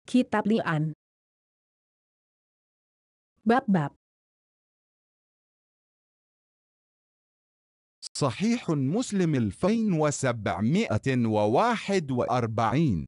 Kitab Li'an. Bab-bab. صحيح مسلم 2741.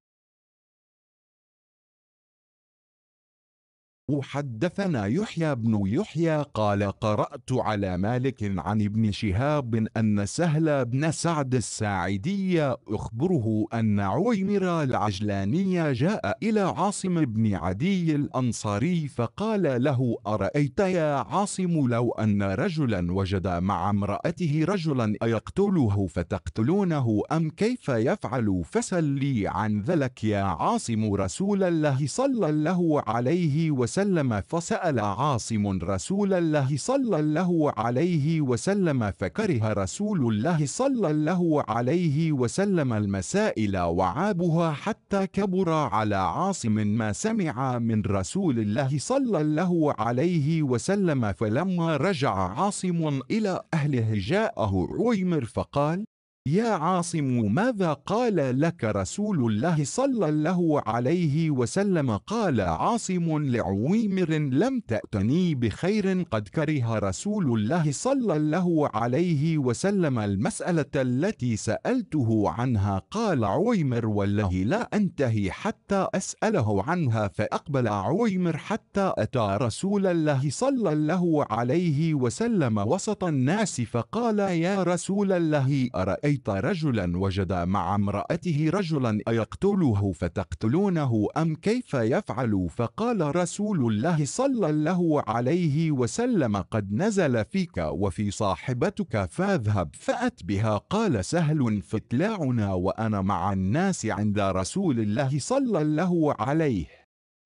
وحدثنا يحيى بن يحيى قال قرأت على مالك عن ابن شهاب أن سهل بن سعد الساعدي أخبره أن عويمر العجلاني جاء إلى عاصم بن عدي الأنصاري فقال له: أرأيت يا عاصم لو أن رجلا وجد مع امرأته رجلا أيقتله فتقتلونه أم كيف يفعل؟ فسل لي عن ذلك يا عاصم رسول الله صلى الله عليه وسلم. فسأل عاصم رسول الله صلى الله عليه وسلم فكره رسول الله صلى الله عليه وسلم المسائل وعابها حتى كبر على عاصم ما سمع من رسول الله صلى الله عليه وسلم. فلما رجع عاصم إلى أهله جاءه عويمر فقال: يا عاصم ماذا قال لك رسول الله صلى الله عليه وسلم؟ قال عاصم لعويمر: لم تأتني بخير، قد كره رسول الله صلى الله عليه وسلم المسألة التي سألته عنها. قال عويمر: والله لا أنتهي حتى أسأله عنها. فأقبل عويمر حتى أتى رسول الله صلى الله عليه وسلم وسط الناس فقال: يا رسول الله، أرأيت رجلا وجد مع امرأته رجلا أيقتله فتقتلونه أم كيف يفعل؟ فقال رسول الله صلى الله عليه وسلم: قد نزل فيك وفي صاحبتك فاذهب فأت بها. قال سهل: فتلاعنا وأنا مع الناس عند رسول الله صلى الله عليه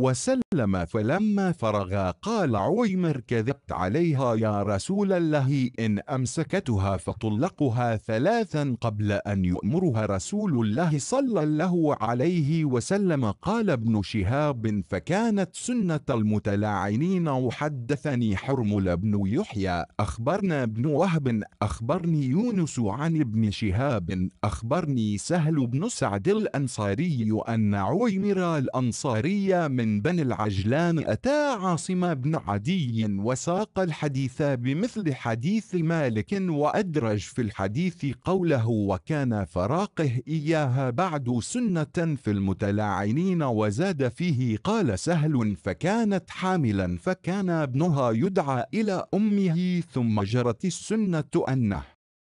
وسلم. فلما فرغ قال عويمر: كذبت عليها يا رسول الله، إن أمسكتها فطلقها 3 قبل أن يؤمرها رسول الله صلى الله عليه وسلم. قال ابن شهاب: فكانت سنة المتلاعنين. وحدثني حرمل بن يحيى أخبرنا ابن وهب أخبرني يونس عن ابن شهاب أخبرني سهل بن سعد الأنصاري أن عويمر الأنصاري من بني العجلان أتى عاصم بن عدي وساق الحديث بمثل حديث مالك وأدرج في الحديث قوله: وكان فراقه إياها بعد سنة في المتلاعنين. وزاد فيه: قال سهل: فكانت حاملا فكان ابنها يدعى إلى أمه ثم جرت السنة أنه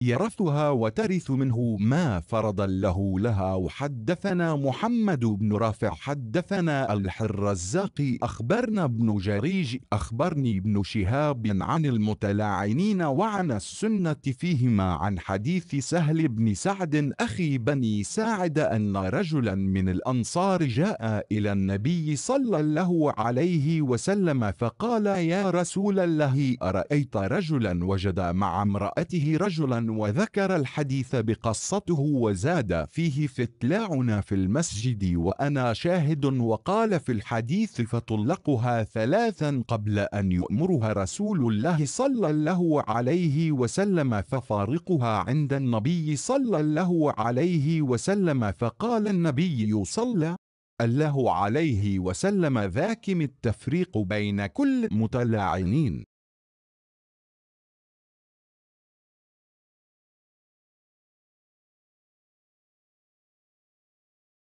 يرثها وترث منه ما فرض الله لها. وحدثنا محمد بن رافع حدثنا الرزاق أخبرنا ابن جريج أخبرني ابن شهاب عن المتلاعنين وعن السنة فيهما عن حديث سهل بن سعد أخي بني ساعد أن رجلا من الأنصار جاء إلى النبي صلى الله عليه وسلم فقال: يا رسول الله، أرأيت رجلا وجد مع امرأته رجلا، وذكر الحديث بقصته وزاد فيه: فتلاعنا في المسجد وأنا شاهد. وقال في الحديث: فطلقها 3 قبل أن يؤمرها رسول الله صلى الله عليه وسلم ففارقها عند النبي صلى الله عليه وسلم. فقال النبي صلى الله عليه وسلم: ذاكم التفريق بين كل متلاعنين.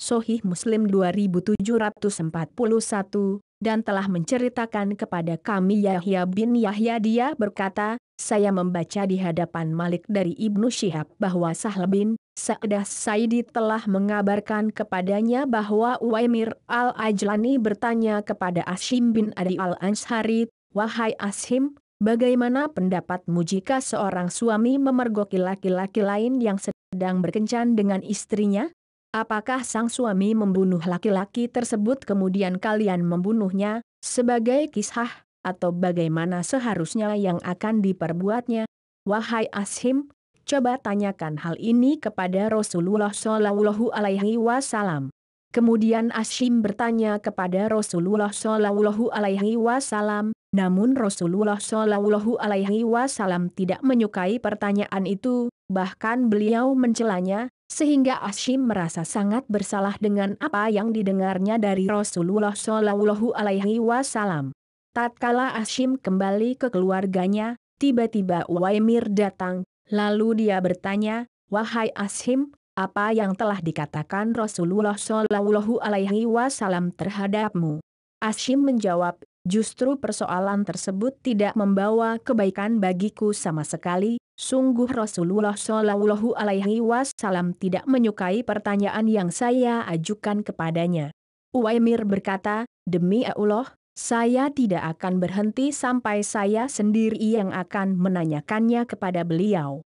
Sahih Muslim 2741, dan telah menceritakan kepada kami Yahya bin Yahya, dia berkata, saya membaca di hadapan Malik dari Ibnu Syihab bahwa Sahl bin Sa'd as-Sa'idi telah mengabarkan kepadanya bahwa Uwaimir al-Ajlani bertanya kepada Ashim bin Adi al-Anshari, wahai Ashim, bagaimana pendapatmu jika seorang suami memergoki laki-laki lain yang sedang berkencan dengan istrinya? Apakah sang suami membunuh laki-laki tersebut kemudian kalian membunuhnya, sebagai kisah, atau bagaimana seharusnya yang akan diperbuatnya? Wahai Ashim, coba tanyakan hal ini kepada Rasulullah Shallallahu Alaihi Wasallam. Kemudian Ashim bertanya kepada Rasulullah Shallallahu Alaihi Wasallam, namun Rasulullah Shallallahu Alaihi Wasallam tidak menyukai pertanyaan itu, bahkan beliau mencelanya. sehingga Hashim merasa sangat bersalah dengan apa yang didengarnya dari Rasulullah Shallallahu Alaihi Wasallam. Tatkala Hashim kembali ke keluarganya, tiba-tiba Uwaimir datang, lalu dia bertanya, "Wahai Hashim, apa yang telah dikatakan Rasulullah Shallallahu Alaihi Wasallam terhadapmu?" Hashim menjawab, "Justru persoalan tersebut tidak membawa kebaikan bagiku sama sekali. Sungguh Rasulullah Shallallahu Alaihi Wasallam tidak menyukai pertanyaan yang saya ajukan kepadanya." Uwaimir berkata, "Demi Allah, saya tidak akan berhenti sampai saya sendiri yang akan menanyakannya kepada beliau."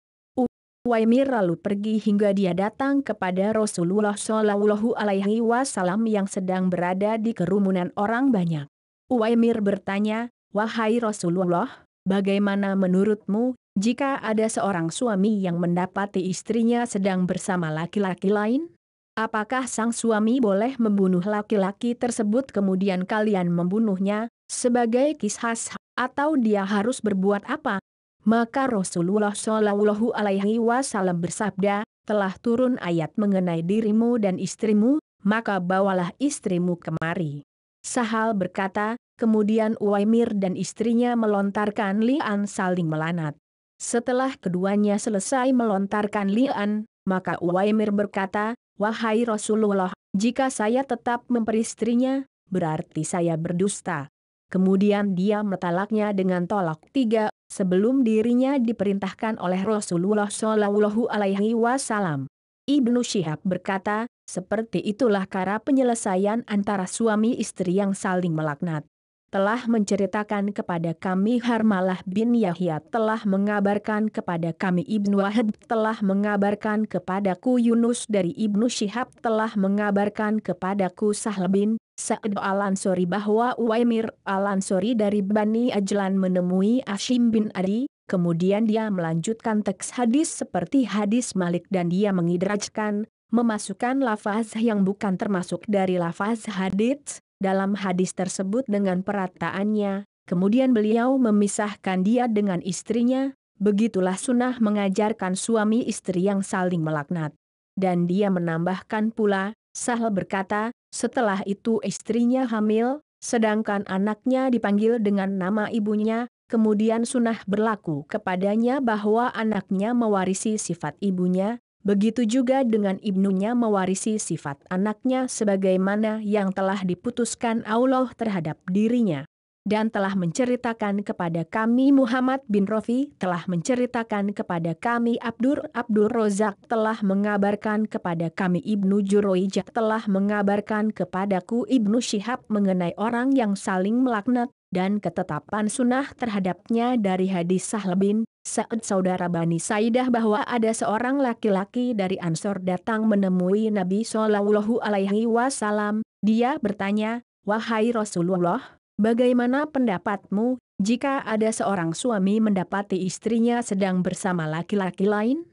Uwaimir lalu pergi hingga dia datang kepada Rasulullah Shallallahu Alaihi Wasallam yang sedang berada di kerumunan orang banyak. Uwaimir bertanya, "Wahai Rasulullah, bagaimana menurutmu jika ada seorang suami yang mendapati istrinya sedang bersama laki-laki lain? Apakah sang suami boleh membunuh laki-laki tersebut kemudian kalian membunuhnya sebagai qisas, atau dia harus berbuat apa?" Maka Rasulullah Shallallahu Alaihi Wasallam bersabda, "Telah turun ayat mengenai dirimu dan istrimu, maka bawalah istrimu kemari." Sahal berkata, kemudian Uwaimir dan istrinya melontarkan li'an saling melanat. Setelah keduanya selesai melontarkan li'an, maka Uwaimir berkata, "Wahai Rasulullah, jika saya tetap memperistrinya, berarti saya berdusta." Kemudian dia mentalaknya dengan tolak 3, sebelum dirinya diperintahkan oleh Rasulullah Shallallahu Alaihi Wasallam. Ibnu Syihab berkata, seperti itulah cara penyelesaian antara suami istri yang saling melaknat. Telah menceritakan kepada kami Harmalah bin Yahya, telah mengabarkan kepada kami Ibnu Wahab, telah mengabarkan kepadaku Yunus dari Ibnu Syihab, telah mengabarkan kepadaku Sahl bin Sa'd al-Ansori bahwa Uwaimir al-Ansori dari Bani Ajlan menemui Hashim bin Adi. Kemudian dia melanjutkan teks hadis seperti hadis Malik dan dia mengidrajkan, memasukkan lafaz yang bukan termasuk dari lafaz hadits dalam hadis tersebut dengan perataannya. Kemudian beliau memisahkan dia dengan istrinya. Begitulah sunnah mengajarkan suami istri yang saling melaknat. Dan dia menambahkan pula, Sahl berkata, setelah itu istrinya hamil, sedangkan anaknya dipanggil dengan nama ibunya. Kemudian sunnah berlaku kepadanya bahwa anaknya mewarisi sifat ibunya, begitu juga dengan ibnunya mewarisi sifat anaknya sebagaimana yang telah diputuskan Allah terhadap dirinya. Dan telah menceritakan kepada kami Muhammad bin Rafi, telah menceritakan kepada kami Abdur Rozak, telah mengabarkan kepada kami Ibnu Jurayj, telah mengabarkan kepadaku Ibnu Syihab mengenai orang yang saling melaknat, dan ketetapan sunnah terhadapnya dari hadis Sahl bin Sa'd saudara Bani Saidah bahwa ada seorang laki-laki dari Ansor datang menemui Nabi Shallallahu Alaihi Wasallam. Dia bertanya, "Wahai Rasulullah, bagaimana pendapatmu jika ada seorang suami mendapati istrinya sedang bersama laki-laki lain?"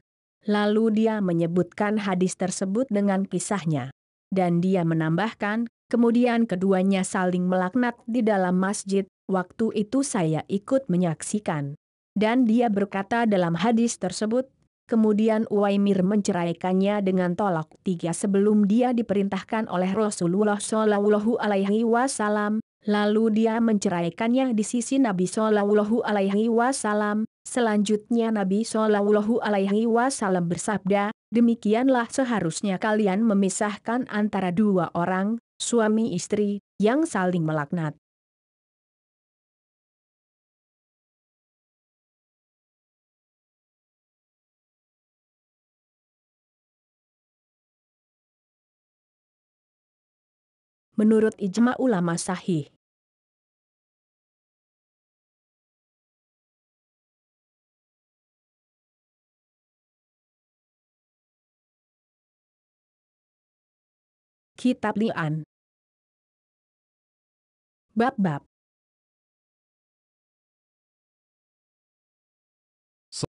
Lalu dia menyebutkan hadis tersebut dengan kisahnya. Dan dia menambahkan, kemudian keduanya saling melaknat di dalam masjid, waktu itu saya ikut menyaksikan. Dan dia berkata dalam hadis tersebut, kemudian Uwaimir menceraikannya dengan tolak 3 sebelum dia diperintahkan oleh Rasulullah Shallallahu Alaihi Wasallam. Lalu dia menceraikannya di sisi Nabi Shallallahu Alaihi Wasallam. Selanjutnya Nabi Shallallahu Alaihi Wasallam bersabda, demikianlah seharusnya kalian memisahkan antara dua orang, suami istri, yang saling melaknat. Menurut ijma ulama sahih. Kitab Li'an. Bab-bab.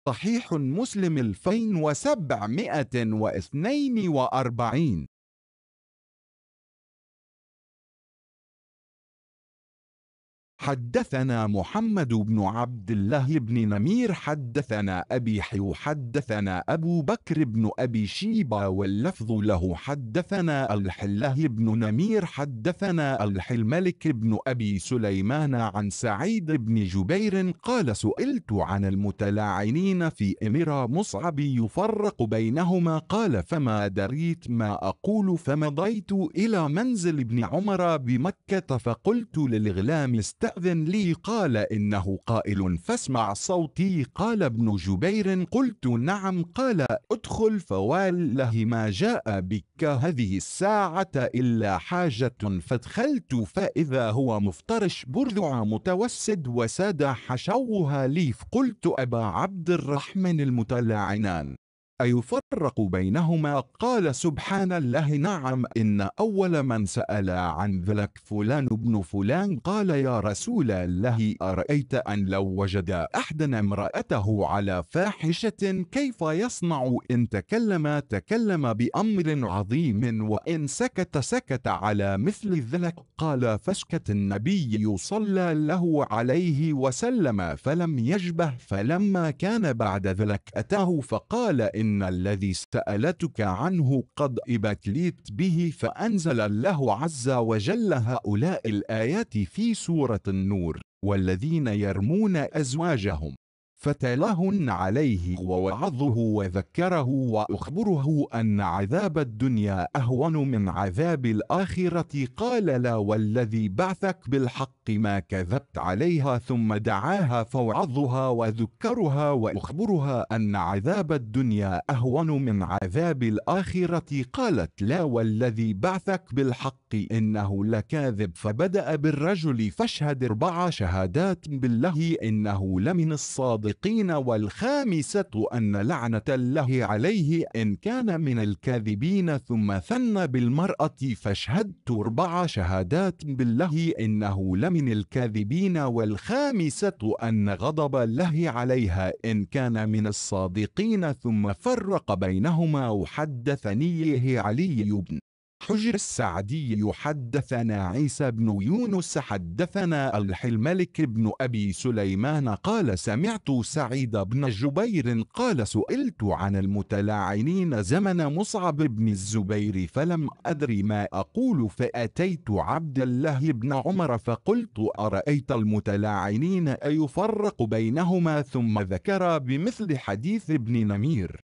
صحيح مسلم 2742. حدثنا محمد بن عبد الله بن نمير حدثنا أبي حدثنا أبو بكر بن أبي شيبة واللفظ له حدثنا الحله بن نمير حدثنا الملك بن أبي سليمان عن سعيد بن جبير قال سئلت عن المتلاعنين في أمر مصعب يفرق بينهما قال فما دريت ما أقول فمضيت إلى منزل ابن عمر بمكة فقلت للغلام استأذن لي قال إنه قائل فاسمع صوتي قال ابن جبير قلت نعم قال ادخل فوالله ما جاء بك هذه الساعة إلا حاجة فادخلت فإذا هو مفترش برذع متوسد وساد حشوها ليف قلت أبا عبد الرحمن المتلاعنان أيفرق بينهما قال سبحان الله نعم إن أول من سأل عن ذلك فلان بن فلان قال يا رسول الله أرأيت أن لو وجد أحدنا امرأته على فاحشة كيف يصنع إن تكلم بأمر عظيم وإن سكت على مثل ذلك قال فسكت النبي صلى الله عليه وسلم فلم يجبه فلما كان بعد ذلك أتاه فقال إن الذي سألتك عنه قد ابتليت به فأنزل الله عز وجل هؤلاء الآيات في سورة النور والذين يرمون أزواجهم فتلاهن عليه ووعظه وذكره وأخبره أن عذاب الدنيا أهون من عذاب الآخرة قال لا والذي بعثك بالحق ما كذبت عليها ثم دعاها فوعظها وذكرها وأخبرها أن عذاب الدنيا أهون من عذاب الآخرة قالت لا والذي بعثك بالحق إنه لكاذب فبدأ بالرجل فاشهد 4 شهادات بالله إنه لمن الصادقين والخامسة أن لعنة الله عليه إن كان من الكاذبين ثم ثنى بالمرأة فاشهدت 4 شهادات بالله إنه لمن الكاذبين والخامسة أن غضب الله عليها إن كان من الصادقين ثم فرق بينهما وحدثنيه علي بن حجر السعدي يحدثنا عيسى بن يونس حدثنا الملك بن أبي سليمان قال سمعت سعيد بن جبير قال سئلت عن المتلاعنين زمن مصعب بن الزبير فلم أدري ما أقول فأتيت عبد الله بن عمر فقلت أرأيت المتلاعنين أيفرق بينهما ثم ذكر بمثل حديث ابن نمير.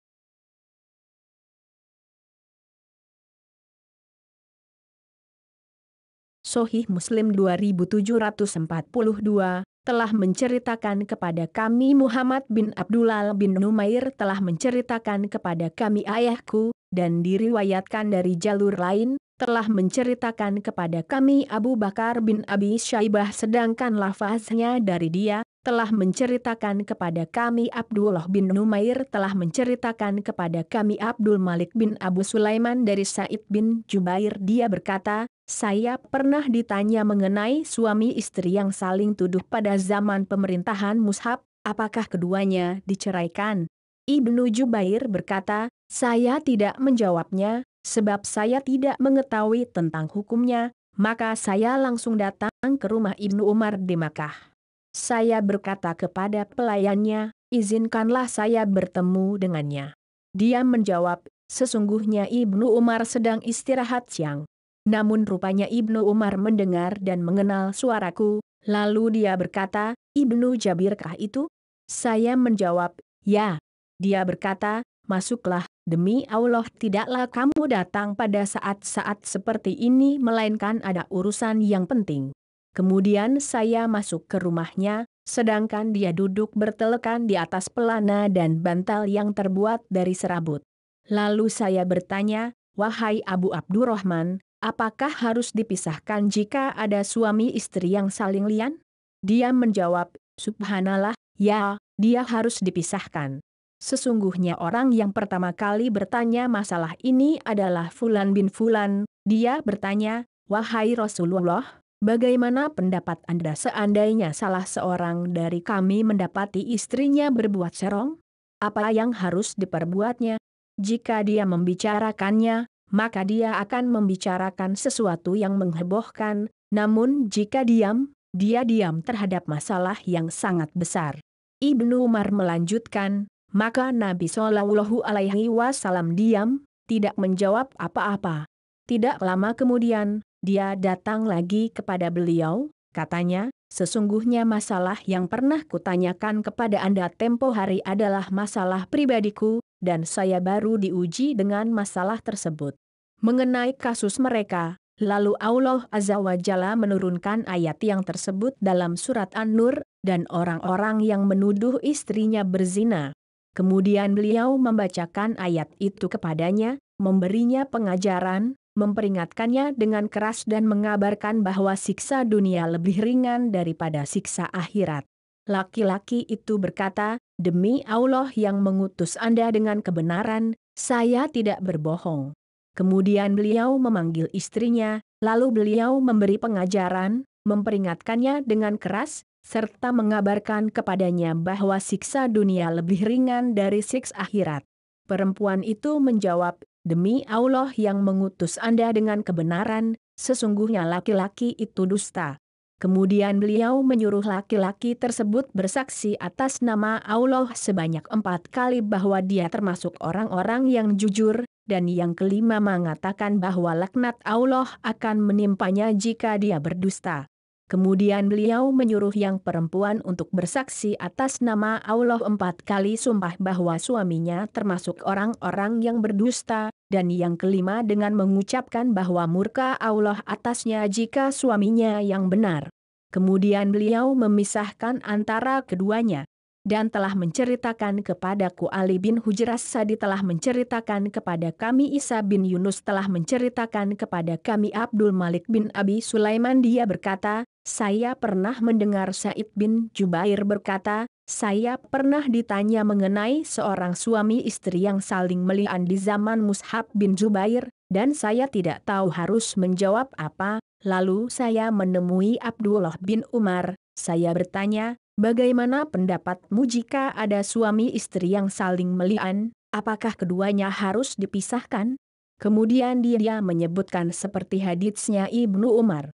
Sahih Muslim 2742, telah menceritakan kepada kami Muhammad bin Abdullah bin Numair telah menceritakan kepada kami ayahku, dan diriwayatkan dari jalur lain, telah menceritakan kepada kami Abu Bakar bin Abi Syaibah sedangkan lafaznya dari dia, telah menceritakan kepada kami Abdullah bin Numair telah menceritakan kepada kami Abdul Malik bin Abu Sulaiman dari Sa'id bin Jubair dia berkata, saya pernah ditanya mengenai suami istri yang saling tuduh pada zaman pemerintahan Mushab, apakah keduanya diceraikan? Ibnu Jubair berkata, saya tidak menjawabnya, sebab saya tidak mengetahui tentang hukumnya, maka saya langsung datang ke rumah Ibnu Umar di Makkah. Saya berkata kepada pelayannya, izinkanlah saya bertemu dengannya. Dia menjawab, sesungguhnya Ibnu Umar sedang istirahat siang. Namun rupanya Ibnu Umar mendengar dan mengenal suaraku, lalu dia berkata, Ibnu Jabirkah itu? Saya menjawab, ya. Dia berkata, masuklah, demi Allah tidaklah kamu datang pada saat-saat seperti ini melainkan ada urusan yang penting. Kemudian saya masuk ke rumahnya, sedangkan dia duduk bertelekan di atas pelana dan bantal yang terbuat dari serabut. Lalu saya bertanya, wahai Abu Abdurrahman, apakah harus dipisahkan jika ada suami istri yang saling lian? Dia menjawab, subhanallah, ya, dia harus dipisahkan. Sesungguhnya orang yang pertama kali bertanya masalah ini adalah Fulan bin Fulan. Dia bertanya, wahai Rasulullah, bagaimana pendapat Anda seandainya salah seorang dari kami mendapati istrinya berbuat serong? Apa yang harus diperbuatnya? Jika dia membicarakannya, maka dia akan membicarakan sesuatu yang menghebohkan, namun jika diam, dia diam terhadap masalah yang sangat besar. Ibnu Umar melanjutkan, maka Nabi Shallallahu Alaihi Wasallam diam, tidak menjawab apa-apa. Tidak lama kemudian, dia datang lagi kepada beliau, katanya, sesungguhnya masalah yang pernah kutanyakan kepada Anda tempo hari adalah masalah pribadiku, dan saya baru diuji dengan masalah tersebut. Mengenai kasus mereka, lalu Allah Azza wa Jalla menurunkan ayat yang tersebut dalam surat An-Nur, dan orang-orang yang menuduh istrinya berzina. Kemudian beliau membacakan ayat itu kepadanya, memberinya pengajaran, memperingatkannya dengan keras dan mengabarkan bahwa siksa dunia lebih ringan daripada siksa akhirat. Laki-laki itu berkata, demi Allah yang mengutus Anda dengan kebenaran, saya tidak berbohong. Kemudian beliau memanggil istrinya, lalu beliau memberi pengajaran, memperingatkannya dengan keras, serta mengabarkan kepadanya bahwa siksa dunia lebih ringan dari siksa akhirat. Perempuan itu menjawab, demi Allah yang mengutus Anda dengan kebenaran, sesungguhnya laki-laki itu dusta. Kemudian beliau menyuruh laki-laki tersebut bersaksi atas nama Allah sebanyak 4 kali bahwa dia termasuk orang-orang yang jujur, dan yang kelima mengatakan bahwa laknat Allah akan menimpanya jika dia berdusta. Kemudian beliau menyuruh yang perempuan untuk bersaksi atas nama Allah 4 kali sumpah bahwa suaminya termasuk orang-orang yang berdusta, dan yang kelima dengan mengucapkan bahwa murka Allah atasnya jika suaminya yang benar. Kemudian beliau memisahkan antara keduanya, dan telah menceritakan kepadaku Ali bin Hujras Sadi telah menceritakan kepada kami Isa bin Yunus telah menceritakan kepada kami Abdul Malik bin Abi Sulaiman dia berkata, saya pernah mendengar Sa'id bin Jubair berkata, saya pernah ditanya mengenai seorang suami istri yang saling melian di zaman Mus'hab bin Jubair, dan saya tidak tahu harus menjawab apa, lalu saya menemui Abdullah bin Umar, saya bertanya, bagaimana pendapatmu jika ada suami istri yang saling melian, apakah keduanya harus dipisahkan? Kemudian dia menyebutkan seperti haditsnya Ibnu Umar.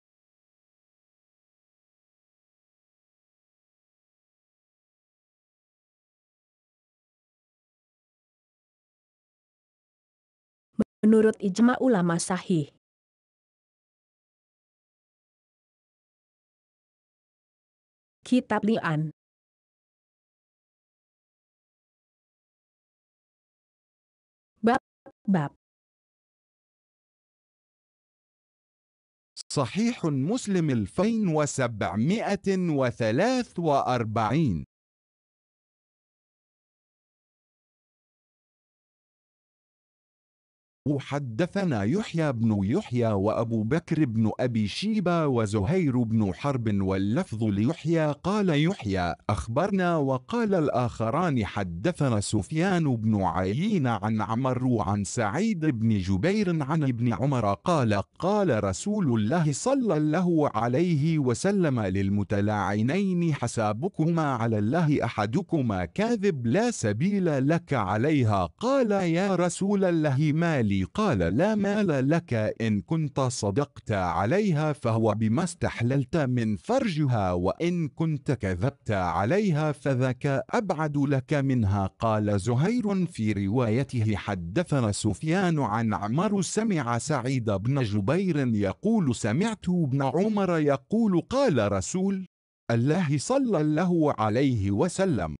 Menurut ijma ulama sahih. Kitab Li'an. Bab. صحيح مسلم 2743. حدثنا يحيى بن يحيى وأبو بكر بن أبي شيبة وزهير بن حرب واللفظ ليحيى قال يحيى أخبرنا وقال الآخران حدثنا سفيان بن عيين عن عمرو عن سعيد بن جبير عن ابن عمر قال قال رسول الله صلى الله عليه وسلم للمتلاعنين حسابكما على الله أحدكما كاذب لا سبيل لك عليها قال يا رسول الله مالي قال لا مال لك إن كنت صدقت عليها فهو بما استحللت من فرجها وإن كنت كذبت عليها فذاك أبعد لك منها قال زهير في روايته حدثنا سفيان عن عمرو سمع سعيد بن جبير يقول سمعت ابن عمر يقول قال رسول الله صلى الله عليه وسلم.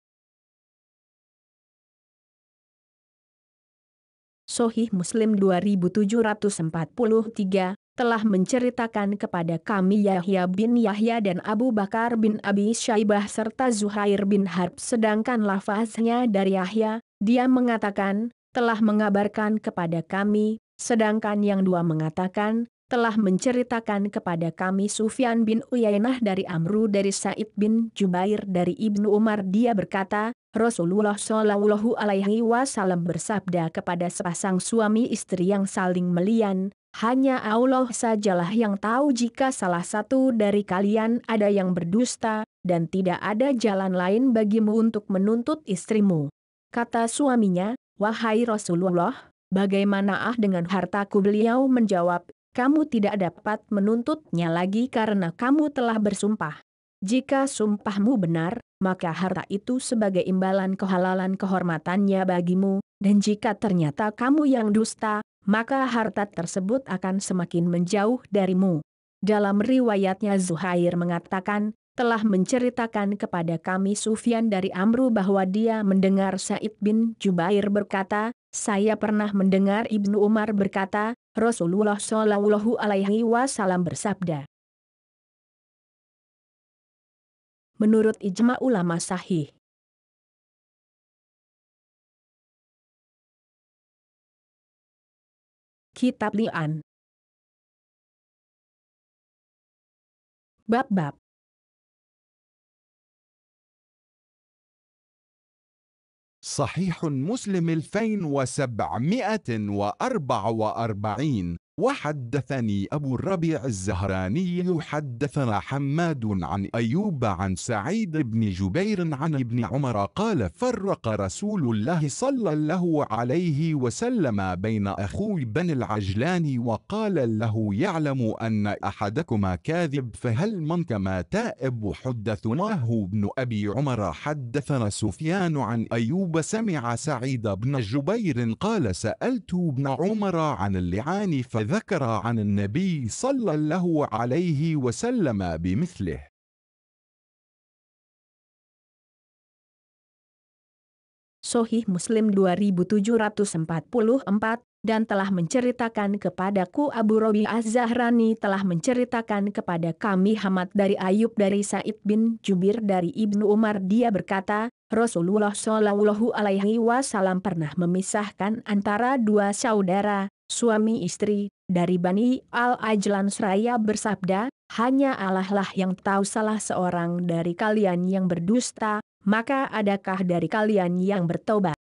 Sahih Muslim 2743, telah menceritakan kepada kami Yahya bin Yahya dan Abu Bakar bin Abi Syaibah serta Zuhair bin Harb sedangkan lafaznya dari Yahya, dia mengatakan, telah mengabarkan kepada kami, sedangkan yang dua mengatakan, telah menceritakan kepada kami Sufyan bin Uyainah dari Amru dari Sa'id bin Jubair dari Ibnu Umar dia berkata, Rasulullah Shallallahu Alaihi Wasallam bersabda kepada sepasang suami istri yang saling melian, hanya Allah sajalah yang tahu jika salah satu dari kalian ada yang berdusta, dan tidak ada jalan lain bagimu untuk menuntut istrimu. Kata suaminya, wahai Rasulullah, bagaimana dengan hartaku? Beliau menjawab, kamu tidak dapat menuntutnya lagi karena kamu telah bersumpah. Jika sumpahmu benar, maka harta itu sebagai imbalan kehalalan kehormatannya bagimu, dan jika ternyata kamu yang dusta, maka harta tersebut akan semakin menjauh darimu. Dalam riwayatnya Zuhair mengatakan, telah menceritakan kepada kami Sufyan dari Amru bahwa dia mendengar Sa'id bin Jubair berkata, saya pernah mendengar Ibnu Umar berkata, Rasulullah Shallallahu Alaihi Wasallam bersabda. Menurut ijma ulama sahih. Kitab Li'an. Bab-bab. صحيح مسلم 2744. وحدثني أبو الربيع الزهراني حدثنا حماد عن أيوب عن سعيد بن جبير عن ابن عمر قال فرق رسول الله صلى الله عليه وسلم بين أخوي بني العجلان وقال له يعلم أن أحدكما كاذب فهل من كما تائب حدثناه ابن أبي عمر حدثنا سفيان عن أيوب سمع سعيد بن جبير قال سألت ابن عمر عن اللعان فذكر عن النبي صلى الله عليه وسلم بمثله. Sahih Muslim 2744, dan telah menceritakan kepadaku Abu Rabi Az-Zahrani telah menceritakan kepada kami Hamad dari Ayub dari Sa'id bin Jubir dari Ibnu Umar dia berkata, Rasulullah Shallallahu Alaihi Wasallam pernah memisahkan antara dua saudara, suami istri, dari Bani Al-Ajlan seraya bersabda, hanya Allah lah yang tahu salah seorang dari kalian yang berdusta, maka adakah dari kalian yang bertobat?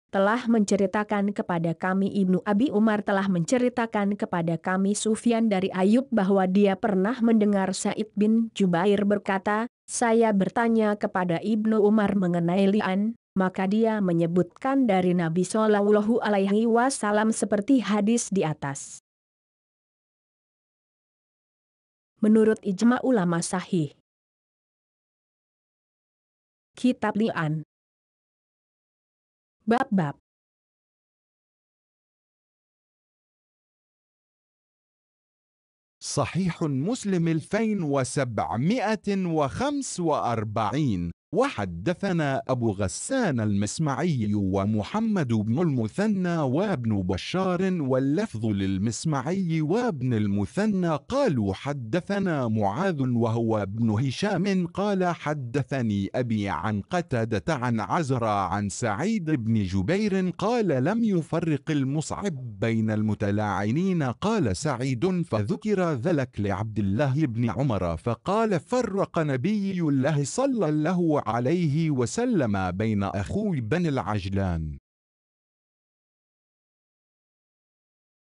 Telah menceritakan kepada kami Ibnu Abi Umar telah menceritakan kepada kami Sufyan dari Ayub bahwa dia pernah mendengar Sa'id bin Jubair berkata, saya bertanya kepada Ibnu Umar mengenai li'an, maka dia menyebutkan dari Nabi Shallallahu Alaihi Wasallam seperti hadis di atas. Menurut ijma ulama sahih. Kitab Li'an. Bab-bab. صحيح مسلم 2745. وحدثنا أبو غسان المسمعي ومحمد بن المثنى وابن بشار واللفظ للمسمعي وابن المثنى قالوا حدثنا معاذ وهو ابن هشام قال حدثني أبي عن قتادة عن عزرا عن سعيد بن جبير قال لم يفرق المصعب بين المتلاعنين قال سعيد فذكر ذلك لعبد الله بن عمر فقال فرق نبي الله صلى الله عليه وسلم بين أخوي بني العجلان.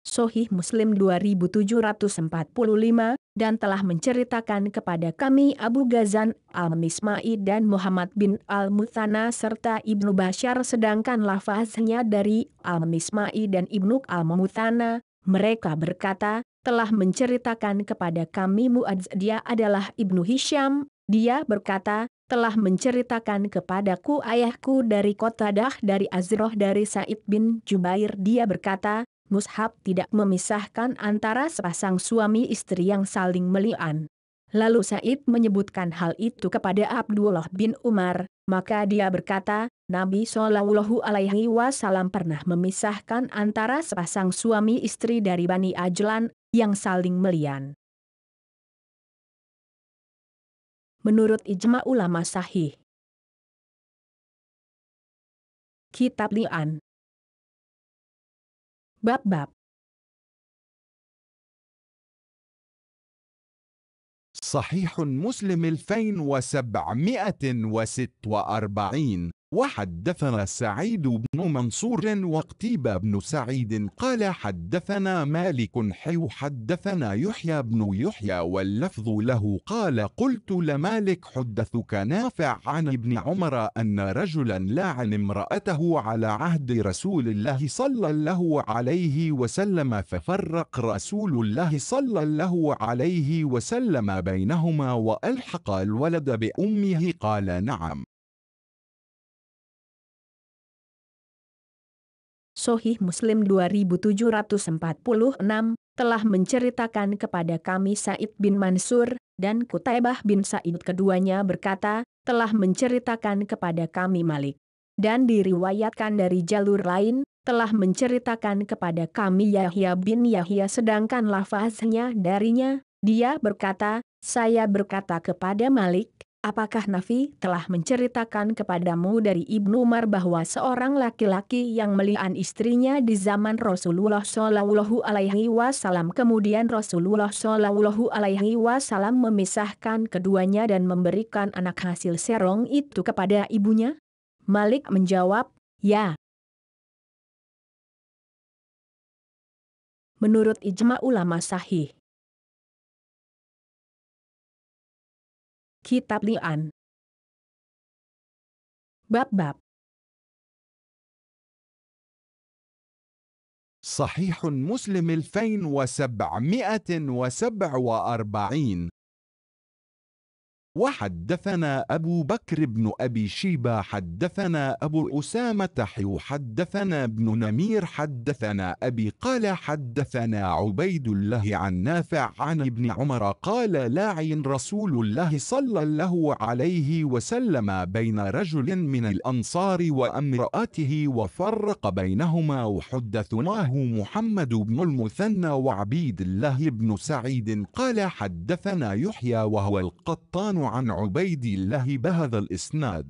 Sahih Muslim 2745, dan telah menceritakan kepada kami Abu Ghazan Al-Misma'i dan Muhammad bin Al-Muthana serta Ibnu Bashar sedangkan lafaznya dari Al-Misma'i dan Ibnu Al-Muthana, mereka berkata, telah menceritakan kepada kami Mu'adz dia adalah Ibnu Hisham, dia berkata, telah menceritakan kepadaku ayahku dari Qatadah dari Azroh dari Sa'id bin Jubair dia berkata, Mushab tidak memisahkan antara sepasang suami istri yang saling meli'an. Lalu Sa'id menyebutkan hal itu kepada Abdullah bin Umar, maka dia berkata, Nabi Shallallahu Alaihi Wasallam pernah memisahkan antara sepasang suami istri dari Bani Ajlan yang saling meli'an. Menurut ijma ulama sahih. Kitab Li'an. Bab-bab. صحيح مسلم 2746. وحدثنا سعيد بن منصور وقتيبة بن سعيد قال حدثنا مالك حدثنا يحيى بن يحيى واللفظ له قال قلت لمالك حدثك نافع عن ابن عمر أن رجلا لاعن امرأته على عهد رسول الله صلى الله عليه وسلم ففرق رسول الله صلى الله عليه وسلم بينهما وألحق الولد بأمه قال نعم. Sahih Muslim 2746 telah menceritakan kepada kami Sa'id bin Mansur dan Qutaibah bin Sa'id, keduanya berkata, telah menceritakan kepada kami Malik. Dan diriwayatkan dari jalur lain, telah menceritakan kepada kami Yahya bin Yahya, sedangkan lafaznya darinya, dia berkata, saya berkata kepada Malik, apakah Nafi telah menceritakan kepadamu dari Ibnu Umar bahwa seorang laki-laki yang melian istrinya di zaman Rasulullah Shallallahu Alaihi Wasallam, kemudian Rasulullah Shallallahu Alaihi Wasallam memisahkan keduanya dan memberikan anak hasil serong itu kepada ibunya? Malik menjawab, ya. Menurut ijma ulama sahih. Kitab Li'an. Bab-bab. صحيح مسلم 2747. وحدثنا أبو بكر بن أبي شيبة حدثنا أبو أسامة حدثنا ابن نمير حدثنا أبي قال حدثنا عبيد الله عن نافع عن ابن عمر قال لاعن رسول الله صلى الله عليه وسلم بين رجل من الأنصار وامرأته وفرق بينهما. وحدثناه محمد بن المثنى وعبيد الله بن سعيد قال حدثنا يحيى وهو القطان عن عبيد الله بهذا الإسناد.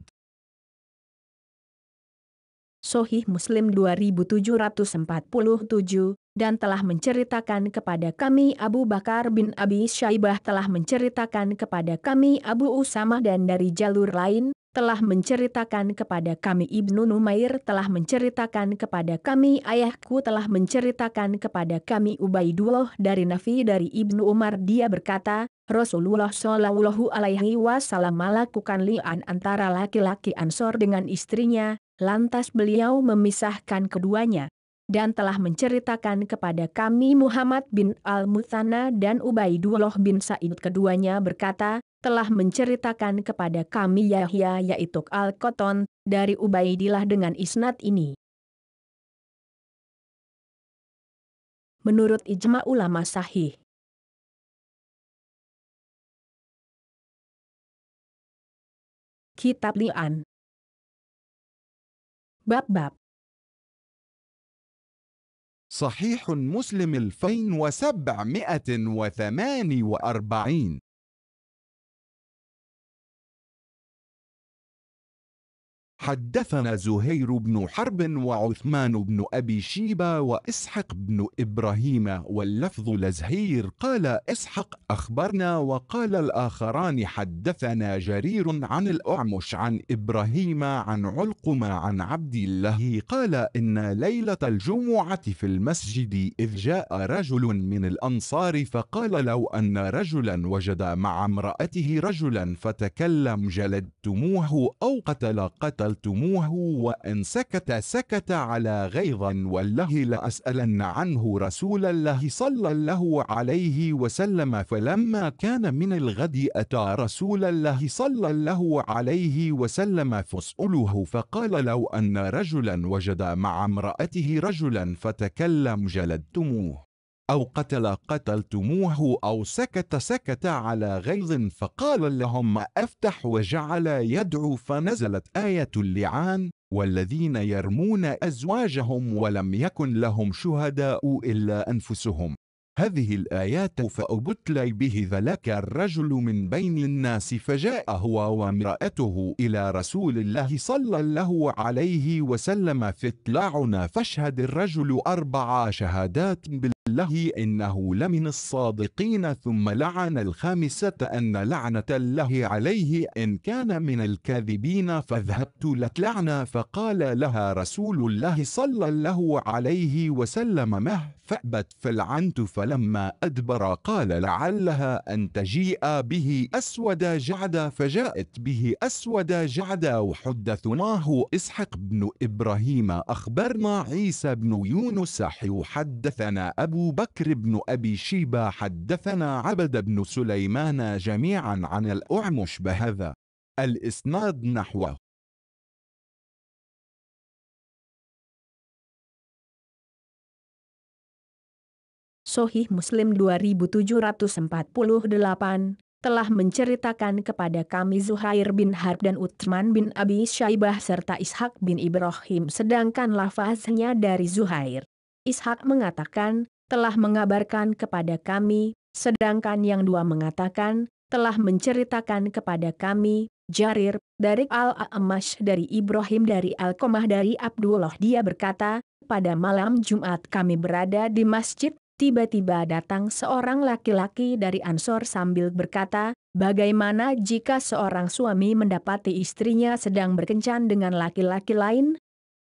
Sahih Muslim 2747 dan telah menceritakan kepada kami Abu Bakar bin Abi Syaibah telah menceritakan kepada kami Abu Usamah, dan dari jalur lain telah menceritakan kepada kami Ibnu Numair telah menceritakan kepada kami ayahku telah menceritakan kepada kami Ubaidullah dari Nafi dari Ibnu Umar, dia berkata, Rasulullah Shallallahu Alaihi Wasallam melakukan li'an antara laki-laki Ansor dengan istrinya, lantas beliau memisahkan keduanya. Dan telah menceritakan kepada kami Muhammad bin Al-Muthanna dan Ubaidullah bin Sa'id, keduanya berkata, telah menceritakan kepada kami Yahya yaitu Al-Qattan dari Ubaidillah dengan isnad ini. Menurut ijma ulama sahih. Kitab Li'an. Bab-bab. صحيح مسلم 2748. حدثنا زهير بن حرب وعثمان بن أبي شيبة وإسحاق بن إبراهيم واللفظ لزهير قال إسحاق أخبرنا وقال الآخران حدثنا جرير عن الأعمش عن إبراهيم عن علقمة عن عبد الله قال إن ليلة الجمعة في المسجد إذ جاء رجل من الأنصار فقال لو أن رجلا وجد مع امرأته رجلا فتكلم جلدتموه أو قتلتموه وإن سكت على غيظا والله لأسألن عنه رسول الله صلى الله عليه وسلم. فلما كان من الغد أتى رسول الله صلى الله عليه وسلم فاسأله فقال لو أن رجلا وجد مع امرأته رجلا فتكلم جلدتموه أو قتلتموه أو سكت على غيظ فقال لهم أفتح وجعل يدعو فنزلت آية اللعان والذين يرمون أزواجهم ولم يكن لهم شهداء إلا أنفسهم. هذه الآيات فأبتلي به ذلك الرجل من بين الناس فجاء هو وامرأته إلى رسول الله صلى الله عليه وسلم فاطلعنا فاشهد الرجل 4 شهادات بالله الله إنه لمن الصادقين، ثم لعن الخامسة أن لعنة الله عليه إن كان من الكاذبين، فذهبت لتلعن، فقال لها رسول الله صلى الله عليه وسلم مه، فأبت فلعنت، فلما أدبر قال لعلها أن تجيء به أسود جعد، فجاءت به أسود جعد. وحدثناه إسحاق بن إبراهيم أخبرنا عيسى بن يونس حدثنا أبو بكر بن أبي شيبة حدثنا عبد بن سليمان جميعا عن الأعمش بهذا الإسناد نحوه. Sahih Muslim 2748 telah menceritakan kepada kami Zuhair bin Harb dan Utsman bin Abi Syaibah serta Ishak bin Ibrahim, sedangkan lafaznya dari Zuhair. Ishak mengatakan, telah mengabarkan kepada kami, sedangkan yang dua mengatakan, telah menceritakan kepada kami, Jarir, dari Al-A'mash dari Ibrahim dari Alqamah dari Abdullah. Dia berkata, pada malam Jumat kami berada di masjid, tiba-tiba datang seorang laki-laki dari Ansor sambil berkata, bagaimana jika seorang suami mendapati istrinya sedang berkencan dengan laki-laki lain?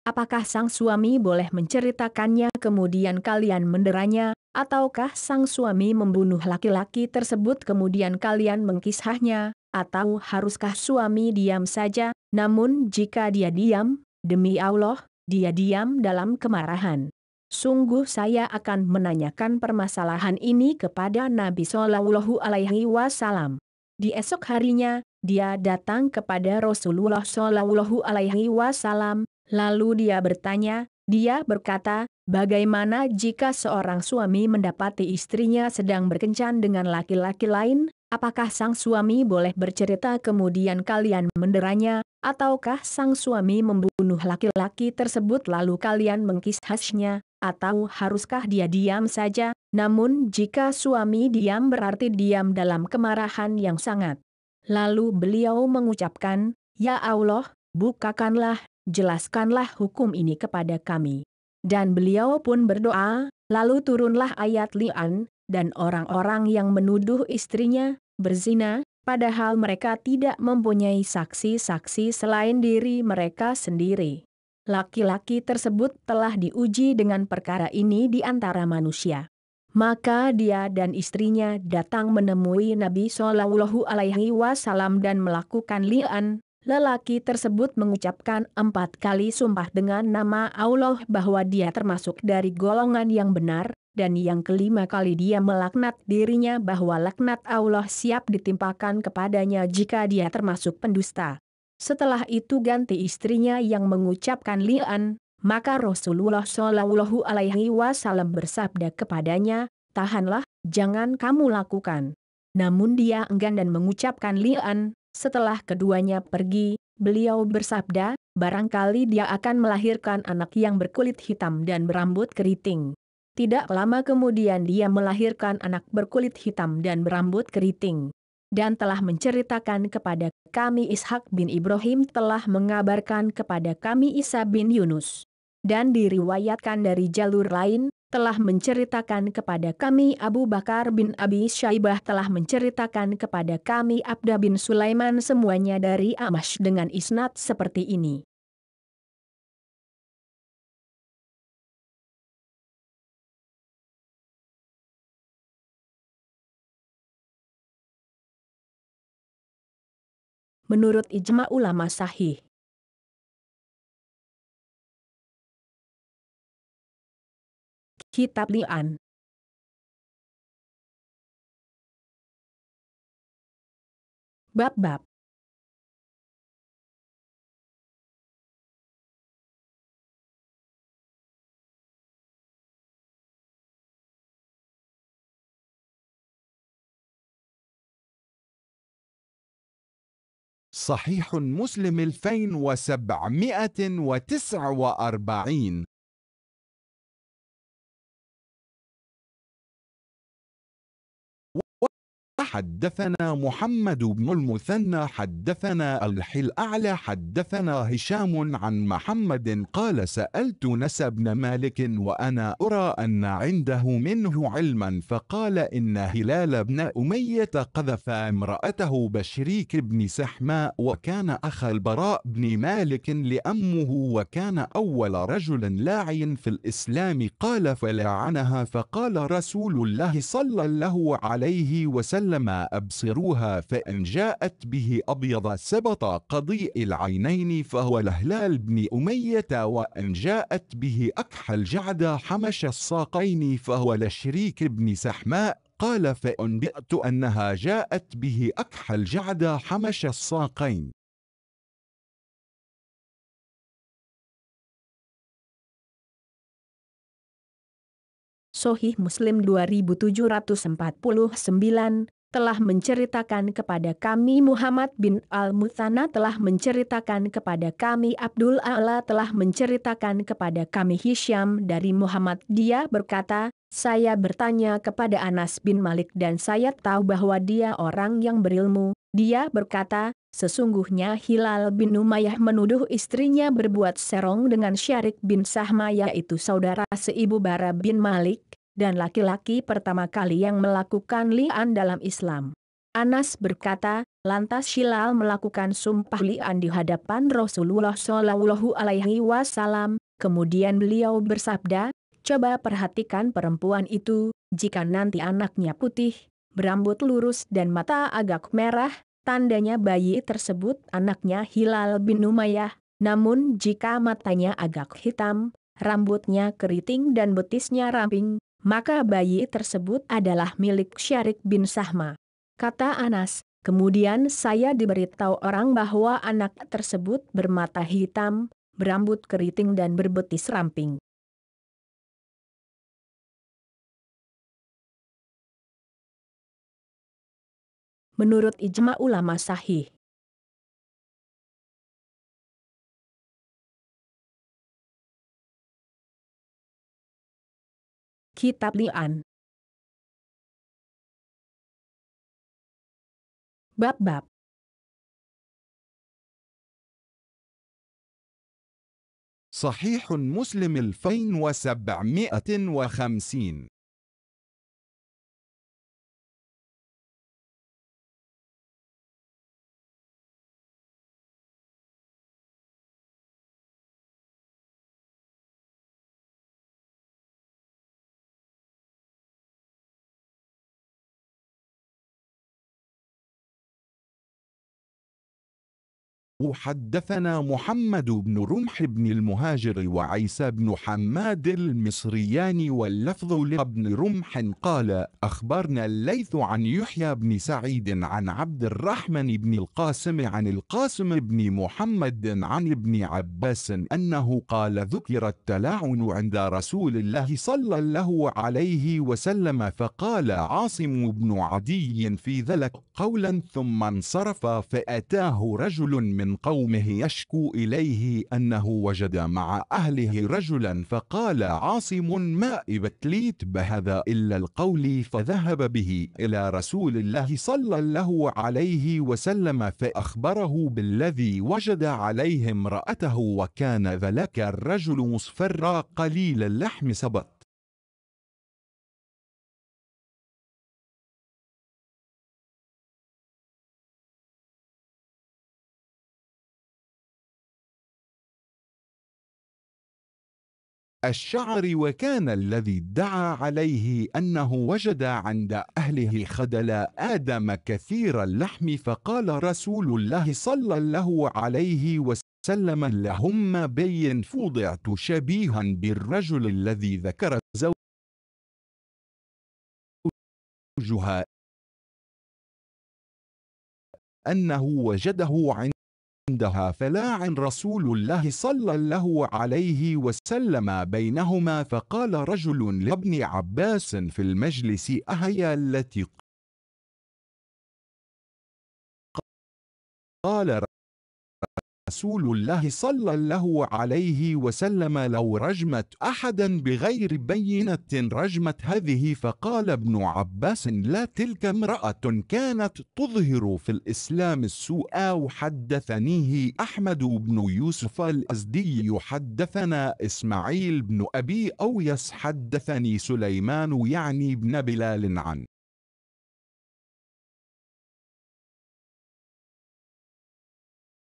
Apakah sang suami boleh menceritakannya kemudian kalian menderanya, ataukah sang suami membunuh laki-laki tersebut kemudian kalian mengkisahnya, atau haruskah suami diam saja, namun jika dia diam, demi Allah, dia diam dalam kemarahan. Sungguh saya akan menanyakan permasalahan ini kepada Nabi Shallallahu Alaihi Wasallam. Di esok harinya, dia datang kepada Rasulullah Shallallahu Alaihi Wasallam, lalu dia bertanya, dia berkata, bagaimana jika seorang suami mendapati istrinya sedang berkencan dengan laki-laki lain? Apakah sang suami boleh bercerita kemudian kalian menderanya, ataukah sang suami membunuh laki-laki tersebut lalu kalian mengkisahnya? Atau haruskah dia diam saja, namun jika suami diam berarti diam dalam kemarahan yang sangat. Lalu beliau mengucapkan, ya Allah, bukakanlah, jelaskanlah hukum ini kepada kami. Dan beliau pun berdoa, lalu turunlah ayat li'an, dan orang-orang yang menuduh istrinya berzina, padahal mereka tidak mempunyai saksi-saksi selain diri mereka sendiri. Laki-laki tersebut telah diuji dengan perkara ini di antara manusia. Maka dia dan istrinya datang menemui Nabi Shallallahu Alaihi Wasallam dan melakukan li'an. Lelaki tersebut mengucapkan 4 kali sumpah dengan nama Allah bahwa dia termasuk dari golongan yang benar, dan yang kelima kali dia melaknat dirinya bahwa laknat Allah siap ditimpakan kepadanya jika dia termasuk pendusta. Setelah itu ganti istrinya yang mengucapkan li'an, maka Rasulullah Shallallahu Alaihi Wasallam bersabda kepadanya, tahanlah, jangan kamu lakukan. Namun dia enggan dan mengucapkan li'an. Setelah keduanya pergi, beliau bersabda, barangkali dia akan melahirkan anak yang berkulit hitam dan berambut keriting. Tidak lama kemudian dia melahirkan anak berkulit hitam dan berambut keriting. Dan telah menceritakan kepada kami Ishak bin Ibrahim telah mengabarkan kepada kami Isa bin Yunus. Dan diriwayatkan dari jalur lain, telah menceritakan kepada kami Abu Bakar bin Abi Syaibah telah menceritakan kepada kami Abda bin Sulaiman, semuanya dari Amash dengan isnad seperti ini. Menurut ijma ulama sahih. Kitab Li'an. Bab-bab. صحيح مسلم 2749. حدثنا محمد بن المثنى حدثنا الأعلى حدثنا هشام عن محمد قال سألت نس بن مالك وأنا أرى أن عنده منه علما فقال إن هلال بن أمية قذف امرأته بشريك بن سحماء وكان أخ البراء بن مالك لأمه وكان أول رجل لاعن في الإسلام قال فلعنها فقال رسول الله صلى الله عليه وسلم أبصروها فإن جاءت به أبيض سبط قضيء العينين فهو الهلال بن أمية وإن جاءت به أكحل جعد حمش الساقين فهو لشريك بن سحماء قال فأنبئت أنها جاءت به أكحل جعد حمش الساقين. Sahih Muslim 2749 telah menceritakan kepada kami Muhammad bin Al-Muthanna telah menceritakan kepada kami Abdul A'la telah menceritakan kepada kami Hisham dari Muhammad dia berkata, saya bertanya kepada Anas bin Malik dan saya tahu bahwa dia orang yang berilmu, dia berkata, sesungguhnya Hilal bin Umayyah menuduh istrinya berbuat serong dengan Syarik bin Sahma yaitu saudara seibu Bara bin Malik, dan laki-laki pertama kali yang melakukan li'an dalam Islam. Anas berkata, lantas Hilal melakukan sumpah li'an di hadapan Rasulullah Shallallahu Alaihi Wasallam, kemudian beliau bersabda, coba perhatikan perempuan itu, jika nanti anaknya putih, berambut lurus dan mata agak merah, tandanya bayi tersebut anaknya Hilal bin Umayyah, namun jika matanya agak hitam, rambutnya keriting dan betisnya ramping, maka bayi tersebut adalah milik Syarik bin Sahma. Kata Anas, kemudian saya diberitahu orang bahwa anak tersebut bermata hitam, berambut keriting dan berbetis ramping. Menurut ijma ulama sahih. Kitab Li'an. Bab-bab. صحيح مسلم 2750. حدثنا محمد بن رمح بن المهاجر وعيسى بن حماد المصريان واللفظ لابن رمح قال أخبرنا الليث عن يحيى بن سعيد عن عبد الرحمن بن القاسم عن القاسم بن محمد عن ابن عباس أنه قال ذكر التلاعن عند رسول الله صلى الله عليه وسلم فقال عاصم بن عدي في ذلك قولا ثم انصرف فأتاه رجل من قومه يشكو إليه أنه وجد مع أهله رجلا فقال عاصم ما ابتليت بهذا إلا القول فذهب به إلى رسول الله صلى الله عليه وسلم فأخبره بالذي وجد عليه امرأته وكان ذلك الرجل مصفرا قليل اللحم سبط. الشعر وكان الذي ادعى عليه أنه وجد عند أهله خدل آدم كثير اللحم فقال رسول الله صلى الله عليه وسلم لهم بين فوضعت شبيها بالرجل الذي ذكر زوجها أنه وجده عندها فلاعن رسول الله صلى الله عليه وسلم بينهما فقال رجل لابن عباس في المجلس أهي التي قال رسول الله صلى الله عليه وسلم: لو رجمت أحدا بغير بينة رجمت هذه. فقال ابن عباس: لا، تلك امرأة كانت تظهر في الإسلام السوء. وحدثنيه أحمد بن يوسف الأزدي حدثنا إسماعيل بن أبي أويس حدثني سليمان يعني بن بلال عن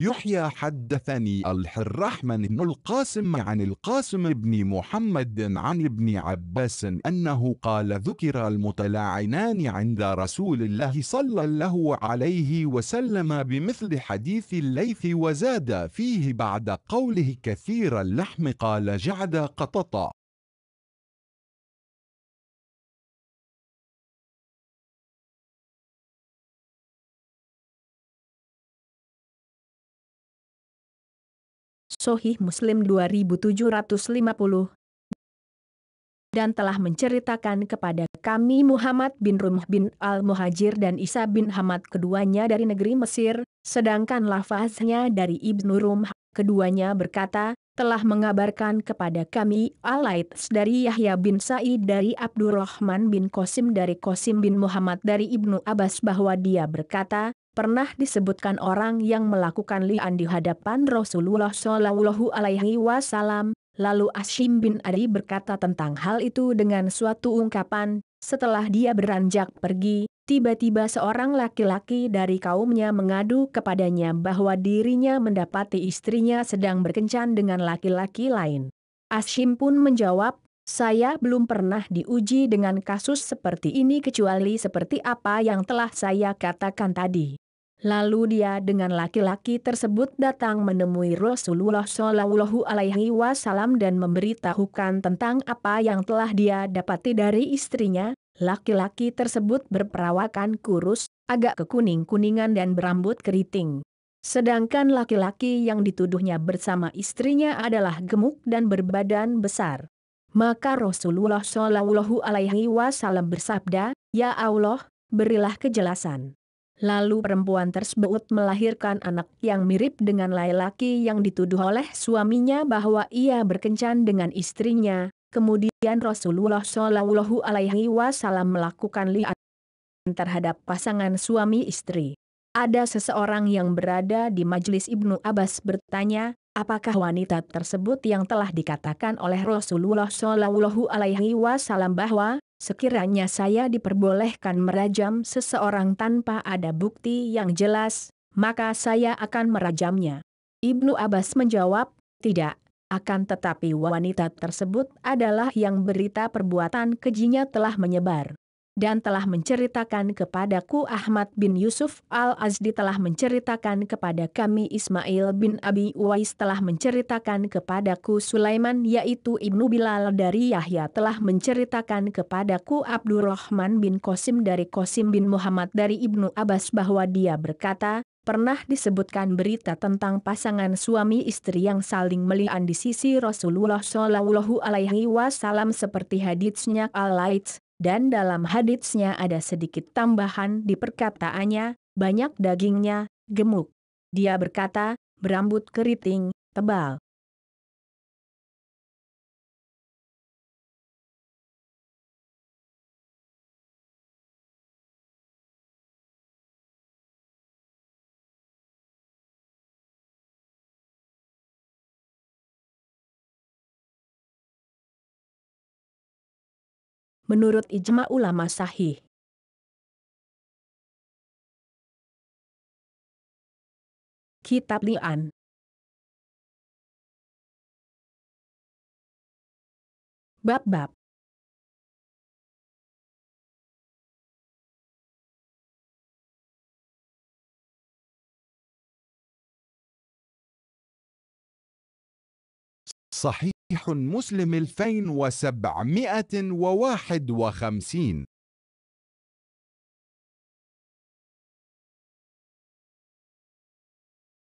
يحيى حدثني الرحمن بن القاسم عن القاسم بن محمد عن ابن عباس أنه قال: ذكر المتلاعنان عند رسول الله صلى الله عليه وسلم بمثل حديث الليث، وزاد فيه بعد قوله كثير اللحم قال جعد قطط. Sahih Muslim 2750. Dan telah menceritakan kepada kami Muhammad bin Rumh bin Al-Muhajir dan Isa bin Hamad, keduanya dari negeri Mesir, sedangkan lafaznya dari Ibnu Rumh, keduanya berkata, telah mengabarkan kepada kami Al-Laits dari Yahya bin Sa'id dari Abdurrahman bin Qasim dari Qasim bin Muhammad dari Ibnu Abbas bahwa dia berkata, pernah disebutkan orang yang melakukan li'an di hadapan Rasulullah Shallallahu Alaihi Wasallam. Lalu Ashim bin Adi berkata tentang hal itu dengan suatu ungkapan, setelah dia beranjak pergi, tiba-tiba seorang laki-laki dari kaumnya mengadu kepadanya bahwa dirinya mendapati istrinya sedang berkencan dengan laki-laki lain. Ashim pun menjawab, saya belum pernah diuji dengan kasus seperti ini kecuali seperti apa yang telah saya katakan tadi. Lalu dia dengan laki-laki tersebut datang menemui Rasulullah Shallallahu Alaihi Wasallam dan memberitahukan tentang apa yang telah dia dapati dari istrinya. Laki-laki tersebut berperawakan kurus, agak kekuning-kuningan dan berambut keriting. Sedangkan laki-laki yang dituduhnya bersama istrinya adalah gemuk dan berbadan besar. Maka Rasulullah Shallallahu Alaihi Wasallam bersabda, ya Allah, berilah kejelasan. Lalu perempuan tersebut melahirkan anak yang mirip dengan laki-laki yang dituduh oleh suaminya bahwa ia berkencan dengan istrinya. Kemudian Rasulullah Shallallahu Alaihi Wasallam melakukan li'an terhadap pasangan suami istri. Ada seseorang yang berada di majelis Ibnu Abbas bertanya, apakah wanita tersebut yang telah dikatakan oleh Rasulullah Shallallahu Alaihi Wasallam bahwa sekiranya saya diperbolehkan merajam seseorang tanpa ada bukti yang jelas, maka saya akan merajamnya. Ibnu Abbas menjawab, tidak, akan tetapi wanita tersebut adalah yang berita perbuatan kejinya telah menyebar. Dan telah menceritakan kepadaku Ahmad bin Yusuf Al-Azdi telah menceritakan kepada kami Ismail bin Abi Uwais telah menceritakan kepadaku Sulaiman yaitu Ibnu Bilal dari Yahya telah menceritakan kepadaku Abdurrahman bin Qasim dari Qasim bin Muhammad dari Ibnu Abbas bahwa dia berkata, pernah disebutkan berita tentang pasangan suami istri yang saling meli'an di sisi Rasulullah Shallallahu Alaihi Wasallam seperti haditsnya Al-Laits. Dan dalam haditsnya ada sedikit tambahan di perkataannya, banyak dagingnya, gemuk. Dia berkata, berambut keriting, tebal. Menurut ijma ulama sahih. Kitab Li'an. Bab-bab. صحيح مسلم 2751.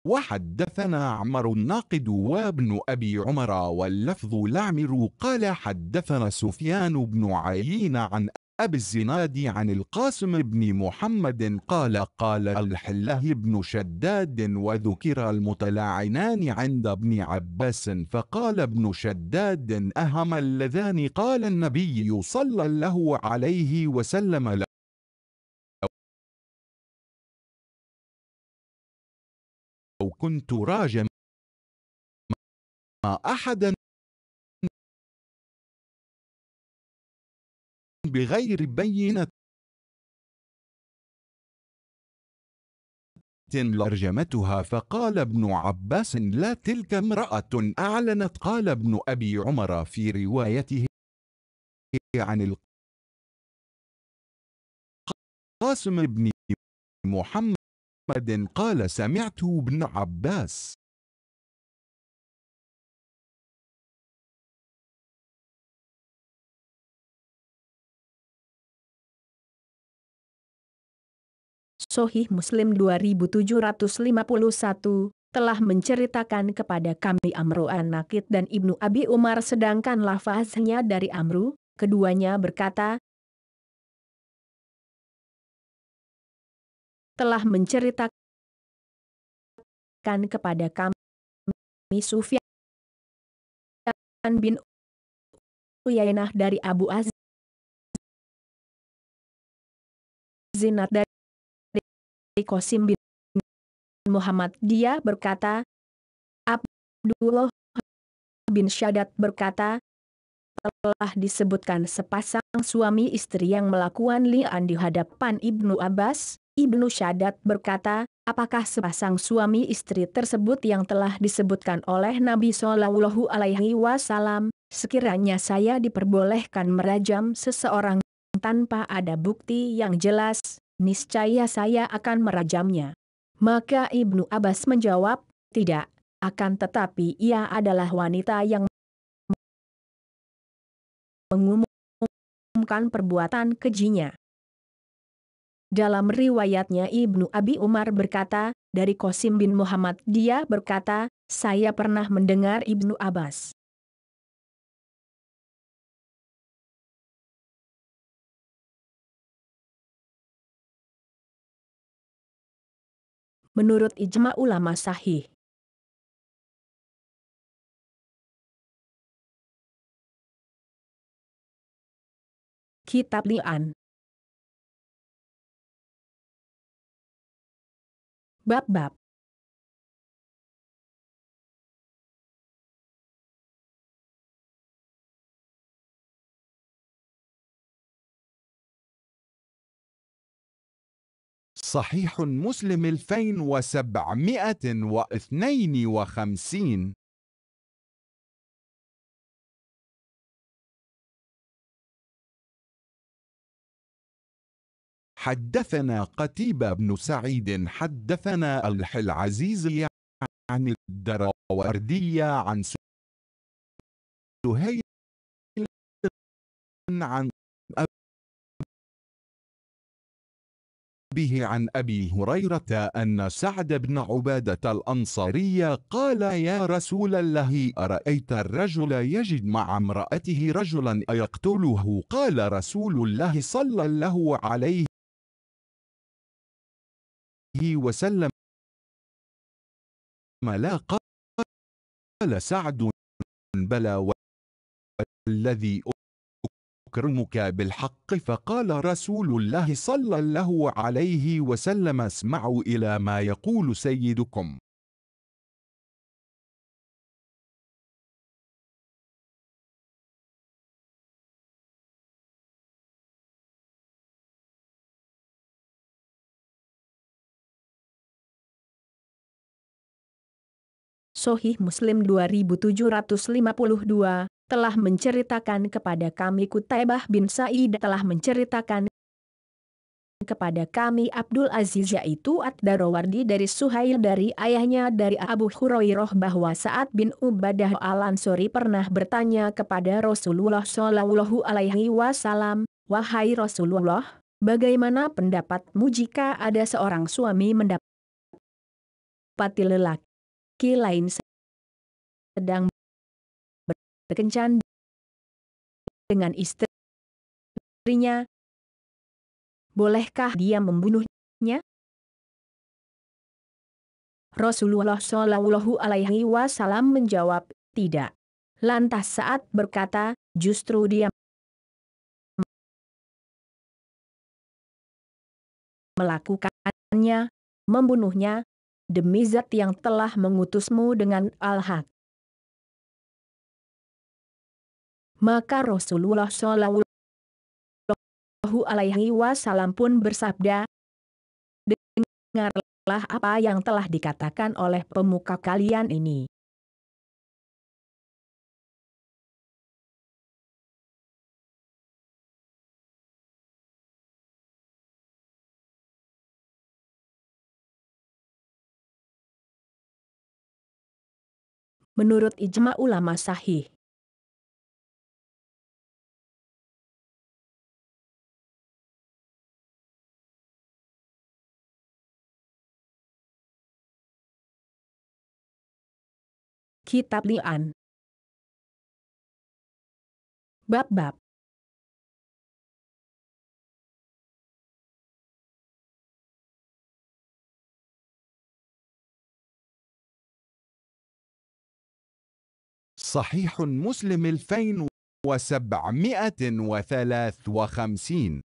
وحدثنا عمر الناقد وابن أبي عمر واللفظ لعمر قال حدثنا سفيان بن عيين عن أبي الزناد عن القاسم بن محمد قال قال الحله بن شداد وذكر المتلاعنان عند ابن عباس فقال ابن شداد أهما اللذان قال النبي صلى الله عليه وسلم لو كنت راجما أحدا بغير بينة لرجمتها فقال ابن عباس لا تلك امرأة أعلنت قال ابن أبي عمر في روايته عن القاسم بن محمد قال سمعت ابن عباس Sahih Muslim 2751, telah menceritakan kepada kami Amru an-Nakid dan Ibnu Abi Umar sedangkan lafaznya dari Amru, keduanya berkata, telah menceritakan kepada kami Sufyan bin Uyainah dari Abu Zinad dari Qasim bin Muhammad. Dia berkata, Abdullah bin Syaddad berkata, telah disebutkan sepasang suami istri yang melakukan li'an di hadapan Ibnu Abbas. Ibnu Syaddad berkata, apakah sepasang suami istri tersebut yang telah disebutkan oleh Nabi Shallallahu Alaihi Wasallam, sekiranya saya diperbolehkan merajam seseorang tanpa ada bukti yang jelas, niscaya saya akan merajamnya. Maka Ibnu Abbas menjawab, tidak, akan tetapi ia adalah wanita yang mengumumkan perbuatan kejinya. Dalam riwayatnya Ibnu Abi Umar berkata, dari Qasim bin Muhammad dia berkata, saya pernah mendengar Ibnu Abbas menurut ijma ulama sahih. Kitab Li'an. Bab-bab. صحيح مسلم 2752. حدثنا قتيبة بن سعيد حدثنا العزيزي عن الدراوردي عن سهيل عن أبيه عن أبي هريرة أن سعد بن عبادة الأنصاري قال يا رسول الله أرأيت الرجل يجد مع امرأته رجلا أيقتله قال رسول الله صلى الله عليه وسلم لا قال سعد بلى والذي أكرمك بالحق فقال رسول الله صلى الله عليه وسلم اسمعوا إلى ما يقول سيدكم. Sahih Muslim 2752, telah menceritakan kepada kami Qutaibah bin Sa'id telah menceritakan kepada kami Abdul Aziz yaitu Ad-Darawardi dari Suhail dari ayahnya dari Abu Hurairah bahwa Sa'ad bin Ubadah Al-Ansori pernah bertanya kepada Rasulullah Shallallahu Alaihi Wasallam, wahai Rasulullah, bagaimana pendapatmu jika ada seorang suami mendapati lelaki lain sedang berkencan dengan istrinya, Bolehkah dia membunuhnya? Rasulullah Shallallahu Alaihi Wasallam menjawab, tidak. Lantas saat berkata, justru dia melakukannya, membunuhnya, demi zat yang telah mengutusmu dengan al-haq. Maka Rasulullah Shallallahu Alaihi Wasallam pun bersabda, dengarlah apa yang telah dikatakan oleh pemuka kalian ini. Menurut ijma ulama sahih. Kitab Li'an. Bab-bab. صحيح مسلم 2753.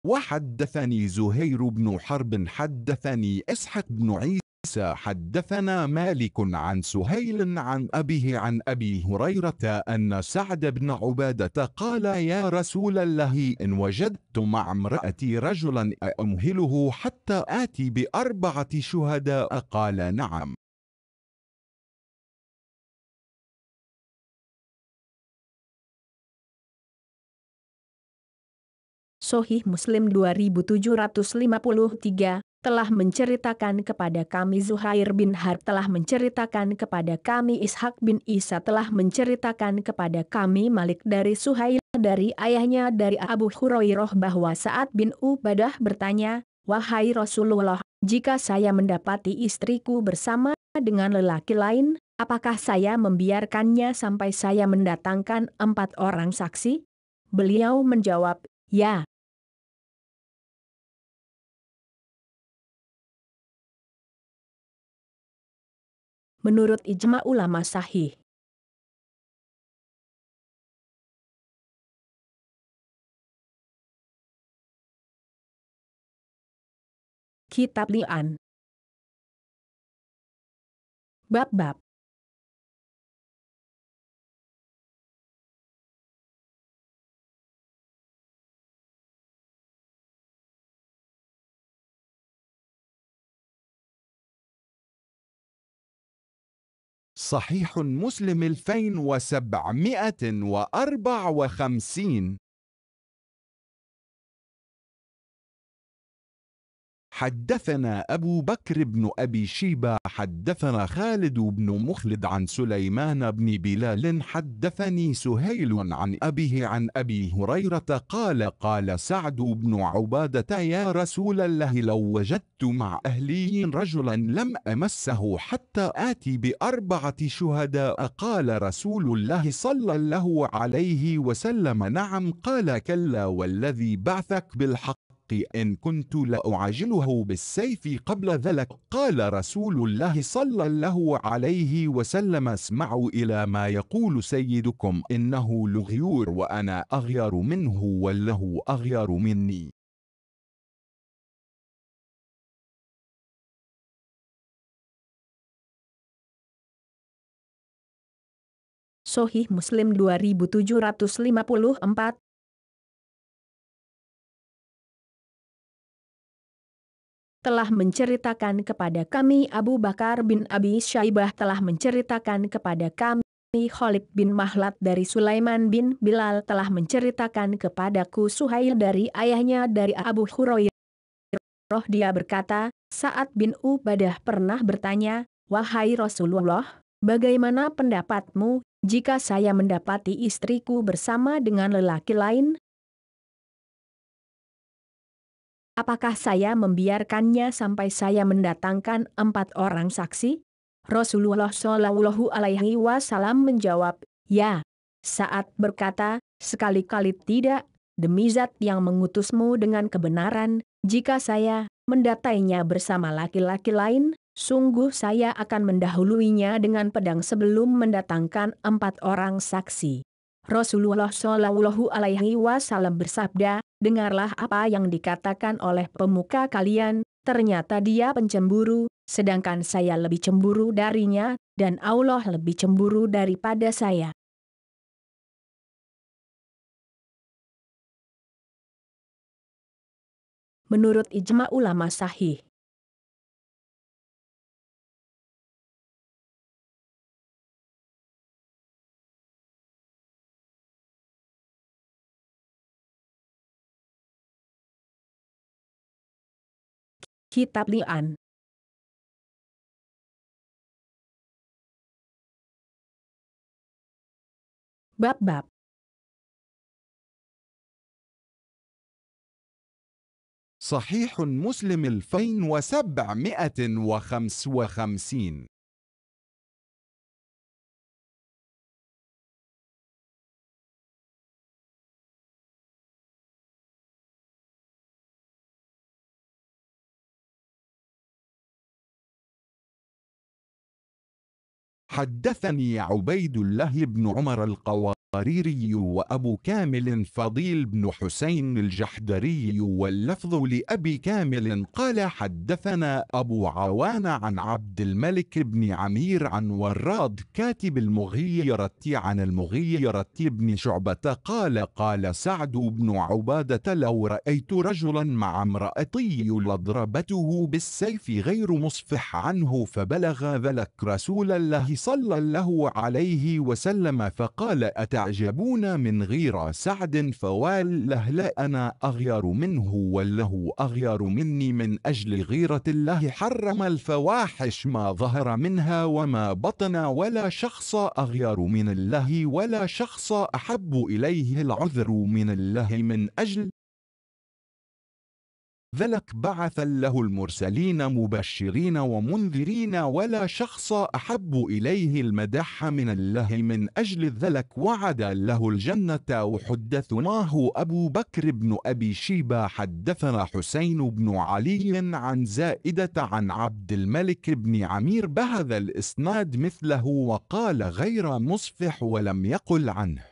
وحدثني زهير بن حرب حدثني إسحاق بن عيسى حدثنا مالك عن سهيل عن أبيه عن أبي هريرة أن سعد بن عبادة قال يا رسول الله إن وجدت مع امرأتي رجلا أمهله حتى آتي ب4 شهداء قال نعم. Sahih Muslim 2753, telah menceritakan kepada kami Zuhair bin Harb telah menceritakan kepada kami Ishak bin Isa telah menceritakan kepada kami Malik dari Suhail dari ayahnya dari Abu Hurairah bahwa Sa'ad bin Ubadah bertanya, wahai Rasulullah, jika saya mendapati istriku bersama dengan lelaki lain, apakah saya membiarkannya sampai saya mendatangkan 4 orang saksi? Beliau menjawab, ya. Menurut ijma ulama sahih. Kitab Li'an. Bab-bab. صحيح مسلم 2754. حدثنا أبو بكر بن أبي شيبة حدثنا خالد بن مخلد عن سليمان بن بلال حدثني سهيل عن أبيه عن أبي هريرة قال قال سعد بن عبادة يا رسول الله لو وجدت مع أهلي رجلا لم أمسه حتى آتي ب4 شهداء قال رسول الله صلى الله عليه وسلم نعم قال كلا والذي بعثك بالحق إن كنت لأعجله بالسيف قبل ذلك قال رسول الله صلى الله عليه وسلم اسمعوا إلى ما يقول سيدكم إنه لغيور وأنا أغير منه وله أغير مني. Sahih Muslim 2754. Telah menceritakan kepada kami Abu Bakar bin Abi Syaibah telah menceritakan kepada kami Khalid bin Mahlad dari Sulaiman bin Bilal telah menceritakan kepadaku Suhail dari ayahnya dari Abu Hurairah. Dia berkata, Sa'ad bin Ubadah pernah bertanya, wahai Rasulullah, bagaimana pendapatmu jika saya mendapati istriku bersama dengan lelaki lain? Apakah saya membiarkannya sampai saya mendatangkan 4 orang saksi? Rasulullah Shallallahu Alaihi Wasallam menjawab, ya. Saat berkata, sekali-kali tidak, demi zat yang mengutusmu dengan kebenaran, jika saya mendatainya bersama laki-laki lain, sungguh saya akan mendahuluinya dengan pedang sebelum mendatangkan 4 orang saksi. Rasulullah Shallallahu Alaihi Wasallam bersabda, dengarlah apa yang dikatakan oleh pemuka kalian, ternyata dia pencemburu, sedangkan saya lebih cemburu darinya, dan Allah lebih cemburu daripada saya. Menurut ijma ulama sahih. Kitab Li'an. Bab-bab. صحيح مسلم 2755. حدثني عبيد الله بن عمر القواريري وأبو كامل فضيل بن حسين الجحدري، واللفظ لأبي كامل قال حدثنا أبو عوان عن عبد الملك بن عمير عن وراد كاتب المغيرة عن المغيرة بن شعبة قال قال سعد بن عبادة لو رأيت رجلا مع امرأتي لضربته بالسيف غير مصفح عنه، فبلغ ذلك رسول الله صلى الله عليه وسلم فقال أتعجبون من غير سعد؟ فوالله لا أنا أغير منه وله أغير مني، من أجل غيرة الله حرم الفواحش ما ظهر منها وما بطن، ولا شخص أغير من الله ولا شخص أحب إليه العذر من الله، من أجل ذلك بعث له المرسلين مبشرين ومنذرين، ولا شخص أحب إليه المدح من الله، من أجل ذلك وعد له الجنة. وحدثناه أبو بكر بن أبي شيبة حدثنا حسين بن علي عن زائدة عن عبد الملك بن عمير بهذا الإسناد مثله، وقال غير مصفح ولم يقل عنه.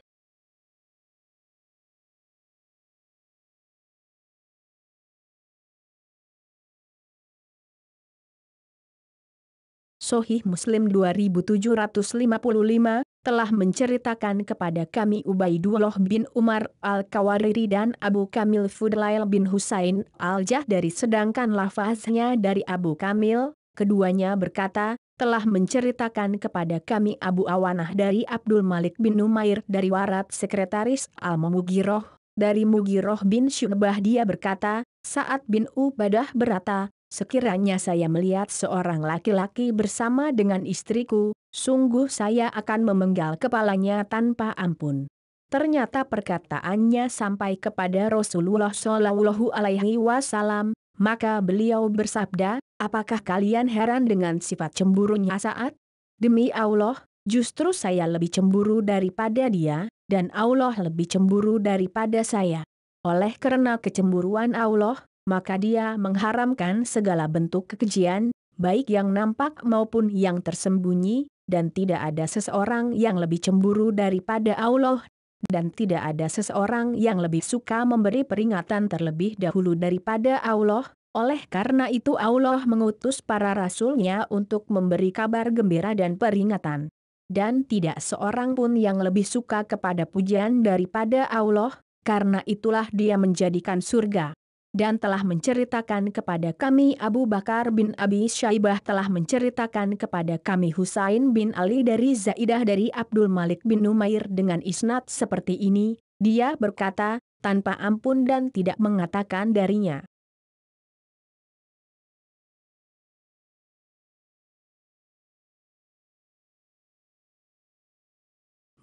Sahih Muslim 2755, telah menceritakan kepada kami Ubaidullah bin Umar al-Kawariri dan Abu Kamil Fudail bin Husain al-Jahdari, sedangkan lafaznya dari Abu Kamil, keduanya berkata, telah menceritakan kepada kami Abu Awanah dari Abdul Malik bin Numair dari Warat sekretaris Al-Mughirah, dari Mughirah bin Syu'bah dia berkata, Sa'ad bin Ubadah berkata, sekiranya saya melihat seorang laki-laki bersama dengan istriku, sungguh saya akan memenggal kepalanya tanpa ampun. Ternyata perkataannya sampai kepada Rasulullah Shallallahu Alaihi Wasallam, maka beliau bersabda, apakah kalian heran dengan sifat cemburunya Sa'ad? Demi Allah, justru saya lebih cemburu daripada dia, dan Allah lebih cemburu daripada saya. Oleh karena kecemburuan Allah, maka dia mengharamkan segala bentuk kekejian, baik yang nampak maupun yang tersembunyi, dan tidak ada seseorang yang lebih cemburu daripada Allah, dan tidak ada seseorang yang lebih suka memberi peringatan terlebih dahulu daripada Allah. Oleh karena itu Allah mengutus para rasulnya untuk memberi kabar gembira dan peringatan. Dan tidak seorang pun yang lebih suka kepada pujian daripada Allah, karena itulah dia menjadikan surga. Dan telah menceritakan kepada kami Abu Bakar bin Abi Syaibah telah menceritakan kepada kami Husain bin Ali dari Zaidah dari Abdul Malik bin Numair dengan isnad seperti ini, dia berkata, tanpa ampun dan tidak mengatakan darinya.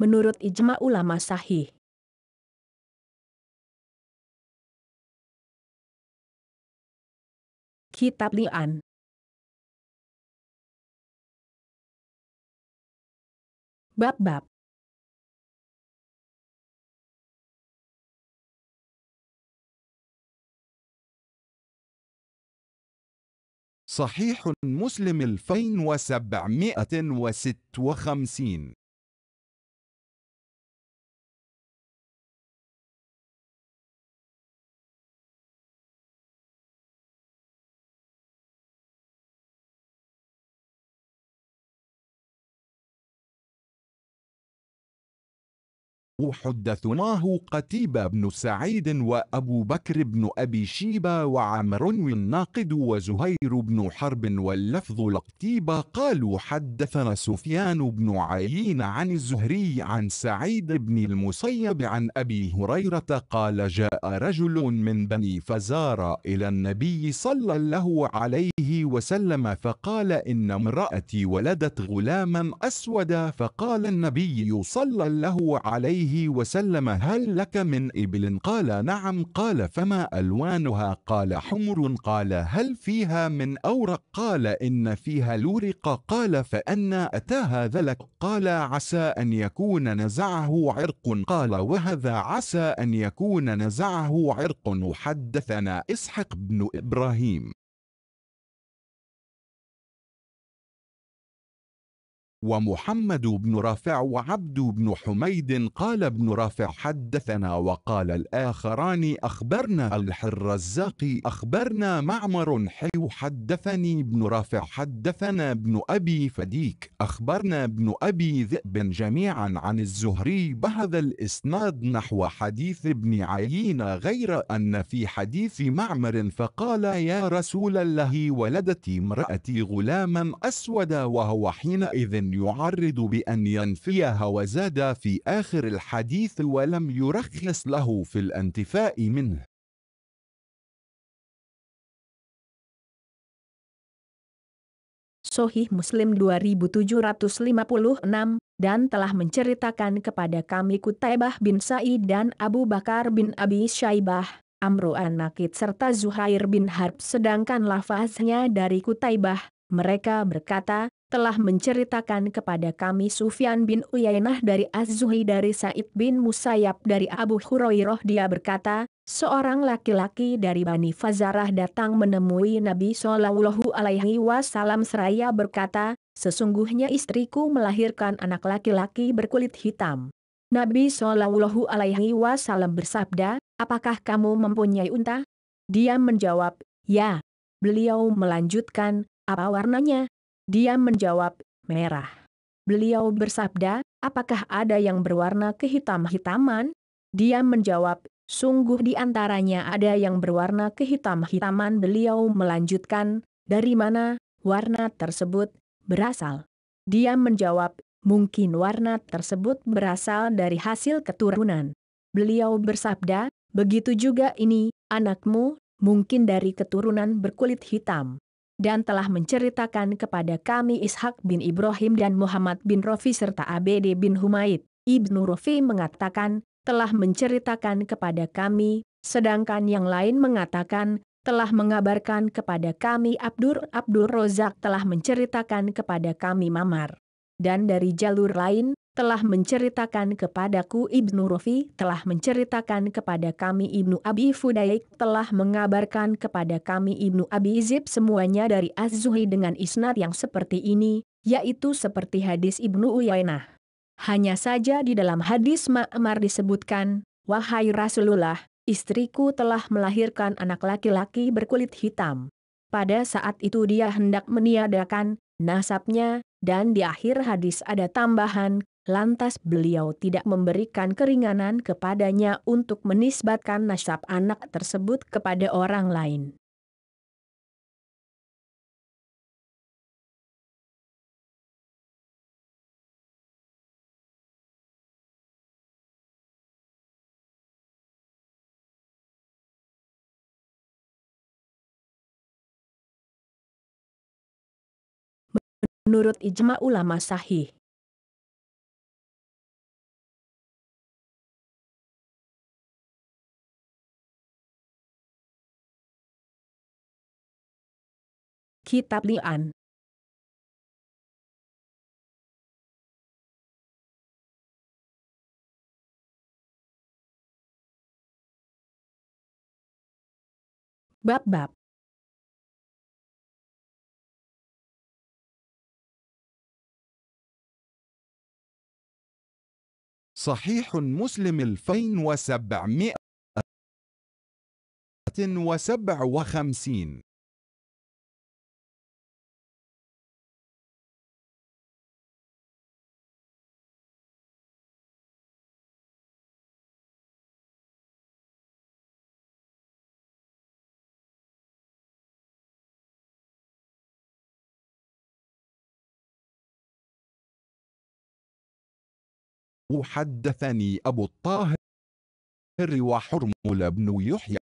Menurut ijma ulama sahih. Kitab Li'an. Bab-bab. صحيح مسلم 2756. حدثناه قتيبة بن سعيد وأبو بكر بن أبي شيبة وعمر الناقد وزهير بن حرب، واللفظ لقتيبة قالوا حدثنا سفيان بن عيين عن الزهري عن سعيد بن المسيب عن أبي هريرة قال جاء رجل من بني فزارة إلى النبي صلى الله عليه وسلم فقال إن امرأتي ولدت غلاما أسودا، فقال النبي صلى الله عليه وسلم هل لك من إبل؟ قال نعم. قال فما ألوانها؟ قال حمر. قال هل فيها من أورق؟ قال إن فيها لورق. قال فأنى أتى هذا لك؟ قال عسى أن يكون نزعه عرق. قال وهذا عسى أن يكون نزعه عرق. حدثنا إسحاق بن إبراهيم ومحمد بن رافع وعبد بن حميد. قال ابن رافع حدثنا، وقال الآخران أخبرنا الحرزاق أخبرنا معمر حدثني ابن رافع حدثنا ابن أبي فديك أخبرنا ابن أبي ذئب جميعا عن الزهري بهذا الإسناد نحو حديث ابن عيين، غير أن في حديث معمر فقال يا رسول الله ولدت امرأتي غلاما أسودا، وهو حينئذ يعرض بأن ينفيها، وزاد في آخر الحديث ولم يرخص له في الانتفاء منه. Sahih Muslim 2756, dan telah menceritakan kepada kami Qutaibah bin Sa'id dan Abu Bakar bin Abi Syaibah, Amru an-Naqid serta Zuhair bin Harb, sedangkan lafaznya dari Qutaibah, mereka berkata, telah menceritakan kepada kami Sufyan bin Uyainah dari Az-Zuhri dari Sa'id bin Musayyab dari Abu Hurairah, dia berkata, seorang laki-laki dari Bani Fazarah datang menemui Nabi Shallallahu Alaihi Wasallam seraya berkata, sesungguhnya istriku melahirkan anak laki-laki berkulit hitam. Nabi Shallallahu Alaihi Wasallam bersabda, apakah kamu mempunyai unta? Dia menjawab, ya. Beliau melanjutkan, apa warnanya? Dia menjawab, merah. Beliau bersabda, apakah ada yang berwarna kehitam-hitaman? Dia menjawab, sungguh di antaranya ada yang berwarna kehitam-hitaman. Beliau melanjutkan, dari mana warna tersebut berasal? Dia menjawab, mungkin warna tersebut berasal dari hasil keturunan. Beliau bersabda, begitu juga ini, anakmu, mungkin dari keturunan berkulit hitam. Dan telah menceritakan kepada kami Ishak bin Ibrahim dan Muhammad bin Rafi serta Abd bin Humaid. Ibnu Rafi mengatakan, telah menceritakan kepada kami, sedangkan yang lain mengatakan, telah mengabarkan kepada kami Abdur Rozak telah menceritakan kepada kami Mamar. Dan dari jalur lain, telah menceritakan kepadaku Ibnu Rafi telah menceritakan kepada kami Ibnu Abi Fudaik telah mengabarkan kepada kami Ibnu Abi Zib, semuanya dari Az-Zuhri dengan isnad yang seperti ini, yaitu seperti hadis Ibnu Uyainah. Hanya saja di dalam hadis Ma'mar disebutkan, wahai Rasulullah, istriku telah melahirkan anak laki-laki berkulit hitam. Pada saat itu dia hendak meniadakan nasabnya, dan di akhir hadis ada tambahan, lantas beliau tidak memberikan keringanan kepadanya untuk menisbatkan nasab anak tersebut kepada orang lain. Menurut ijma ulama sahih. Kitab Li'an. Bab-bab. صحيح مسلم 2757. حدثني أبو الطاهر وحرمل بن يحيى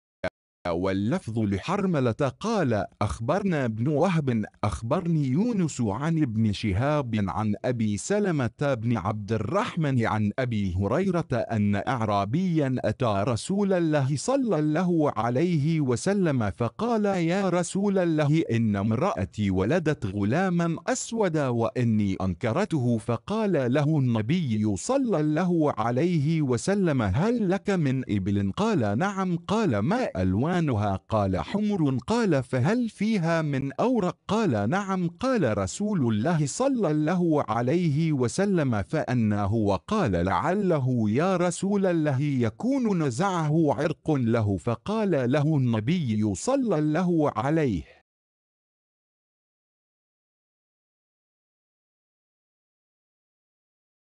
واللفظ لحرملة قال أخبرنا ابن وهب أخبرني يونس عن ابن شهاب عن أبي سلمة بن عبد الرحمن عن أبي هريرة أن أعرابيا أتى رسول الله صلى الله عليه وسلم فقال يا رسول الله إن امرأتي ولدت غلاما أسود وإني أنكرته فقال له النبي صلى الله عليه وسلم هل لك من إبل قال نعم قال ما ألوانها قال حمر قال فهل فيها من أورق قال نعم قال رسول الله صلى الله عليه وسلم فأناه وقال لعله يا رسول الله يكون نزعه عرق له فقال له النبي صلى الله عليه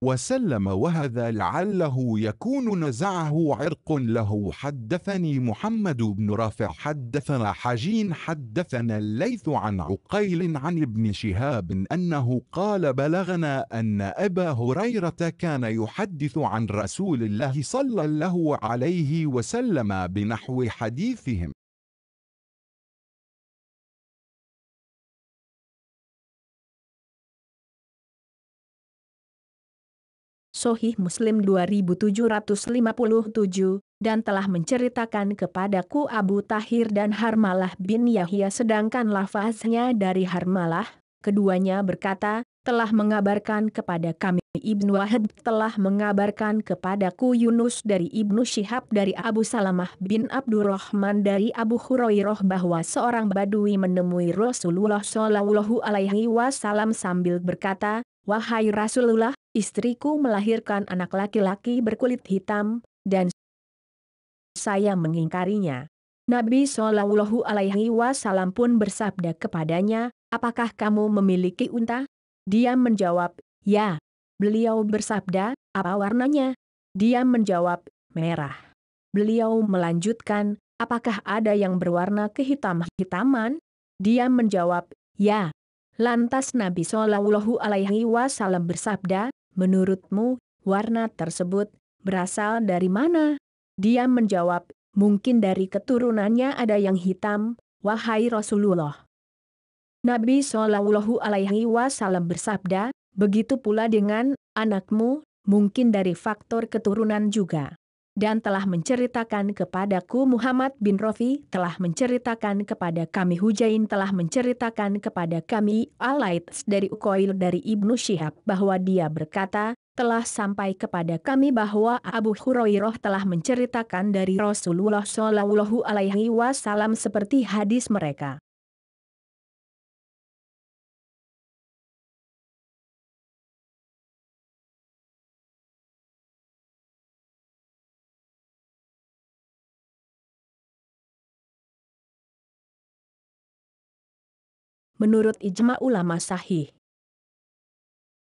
وسلم وهذا لعله يكون نزعه عرق له. حدثني محمد بن رافع حدثنا حجين حدثنا الليث عن عقيل عن ابن شهاب أنه قال بلغنا أن أبا هريرة كان يحدث عن رسول الله صلى الله عليه وسلم بنحو حديثهم. Sahih Muslim 2757, dan telah menceritakan kepadaku Abu Tahir dan Harmalah bin Yahya sedangkan lafaznya dari Harmalah, keduanya berkata, telah mengabarkan kepada kami Ibnu Wahab telah mengabarkan kepadaku Yunus dari Ibnu Syihab dari Abu Salamah bin Abdurrahman dari Abu Hurairah bahwa seorang badui menemui Rasulullah Shallallahu Alaihi Wasallam sambil berkata, wahai Rasulullah, istriku melahirkan anak laki-laki berkulit hitam, dan saya mengingkarinya. Nabi Shallallahu Alaihi Wasallam pun bersabda kepadanya, apakah kamu memiliki unta? Dia menjawab, ya. Beliau bersabda, apa warnanya? Dia menjawab, merah. Beliau melanjutkan, apakah ada yang berwarna kehitam-hitaman? Dia menjawab, ya. Lantas Nabi Shallallahu Alaihi Wasallam bersabda, menurutmu, warna tersebut berasal dari mana? Dia menjawab, mungkin dari keturunannya ada yang hitam, wahai Rasulullah. Nabi Shallallahu Alaihi Wasallam bersabda, begitu pula dengan anakmu, mungkin dari faktor keturunan juga. Dan telah menceritakan kepadaku Muhammad bin Rafi, telah menceritakan kepada kami Hujain, telah menceritakan kepada kami Al-Laits dari Uqail dari Ibnu Syihab bahwa dia berkata, telah sampai kepada kami bahwa Abu Hurairah telah menceritakan dari Rasulullah Shallallahu Alaihi Wasallam seperti hadis mereka. Menurut ijma ulama sahih.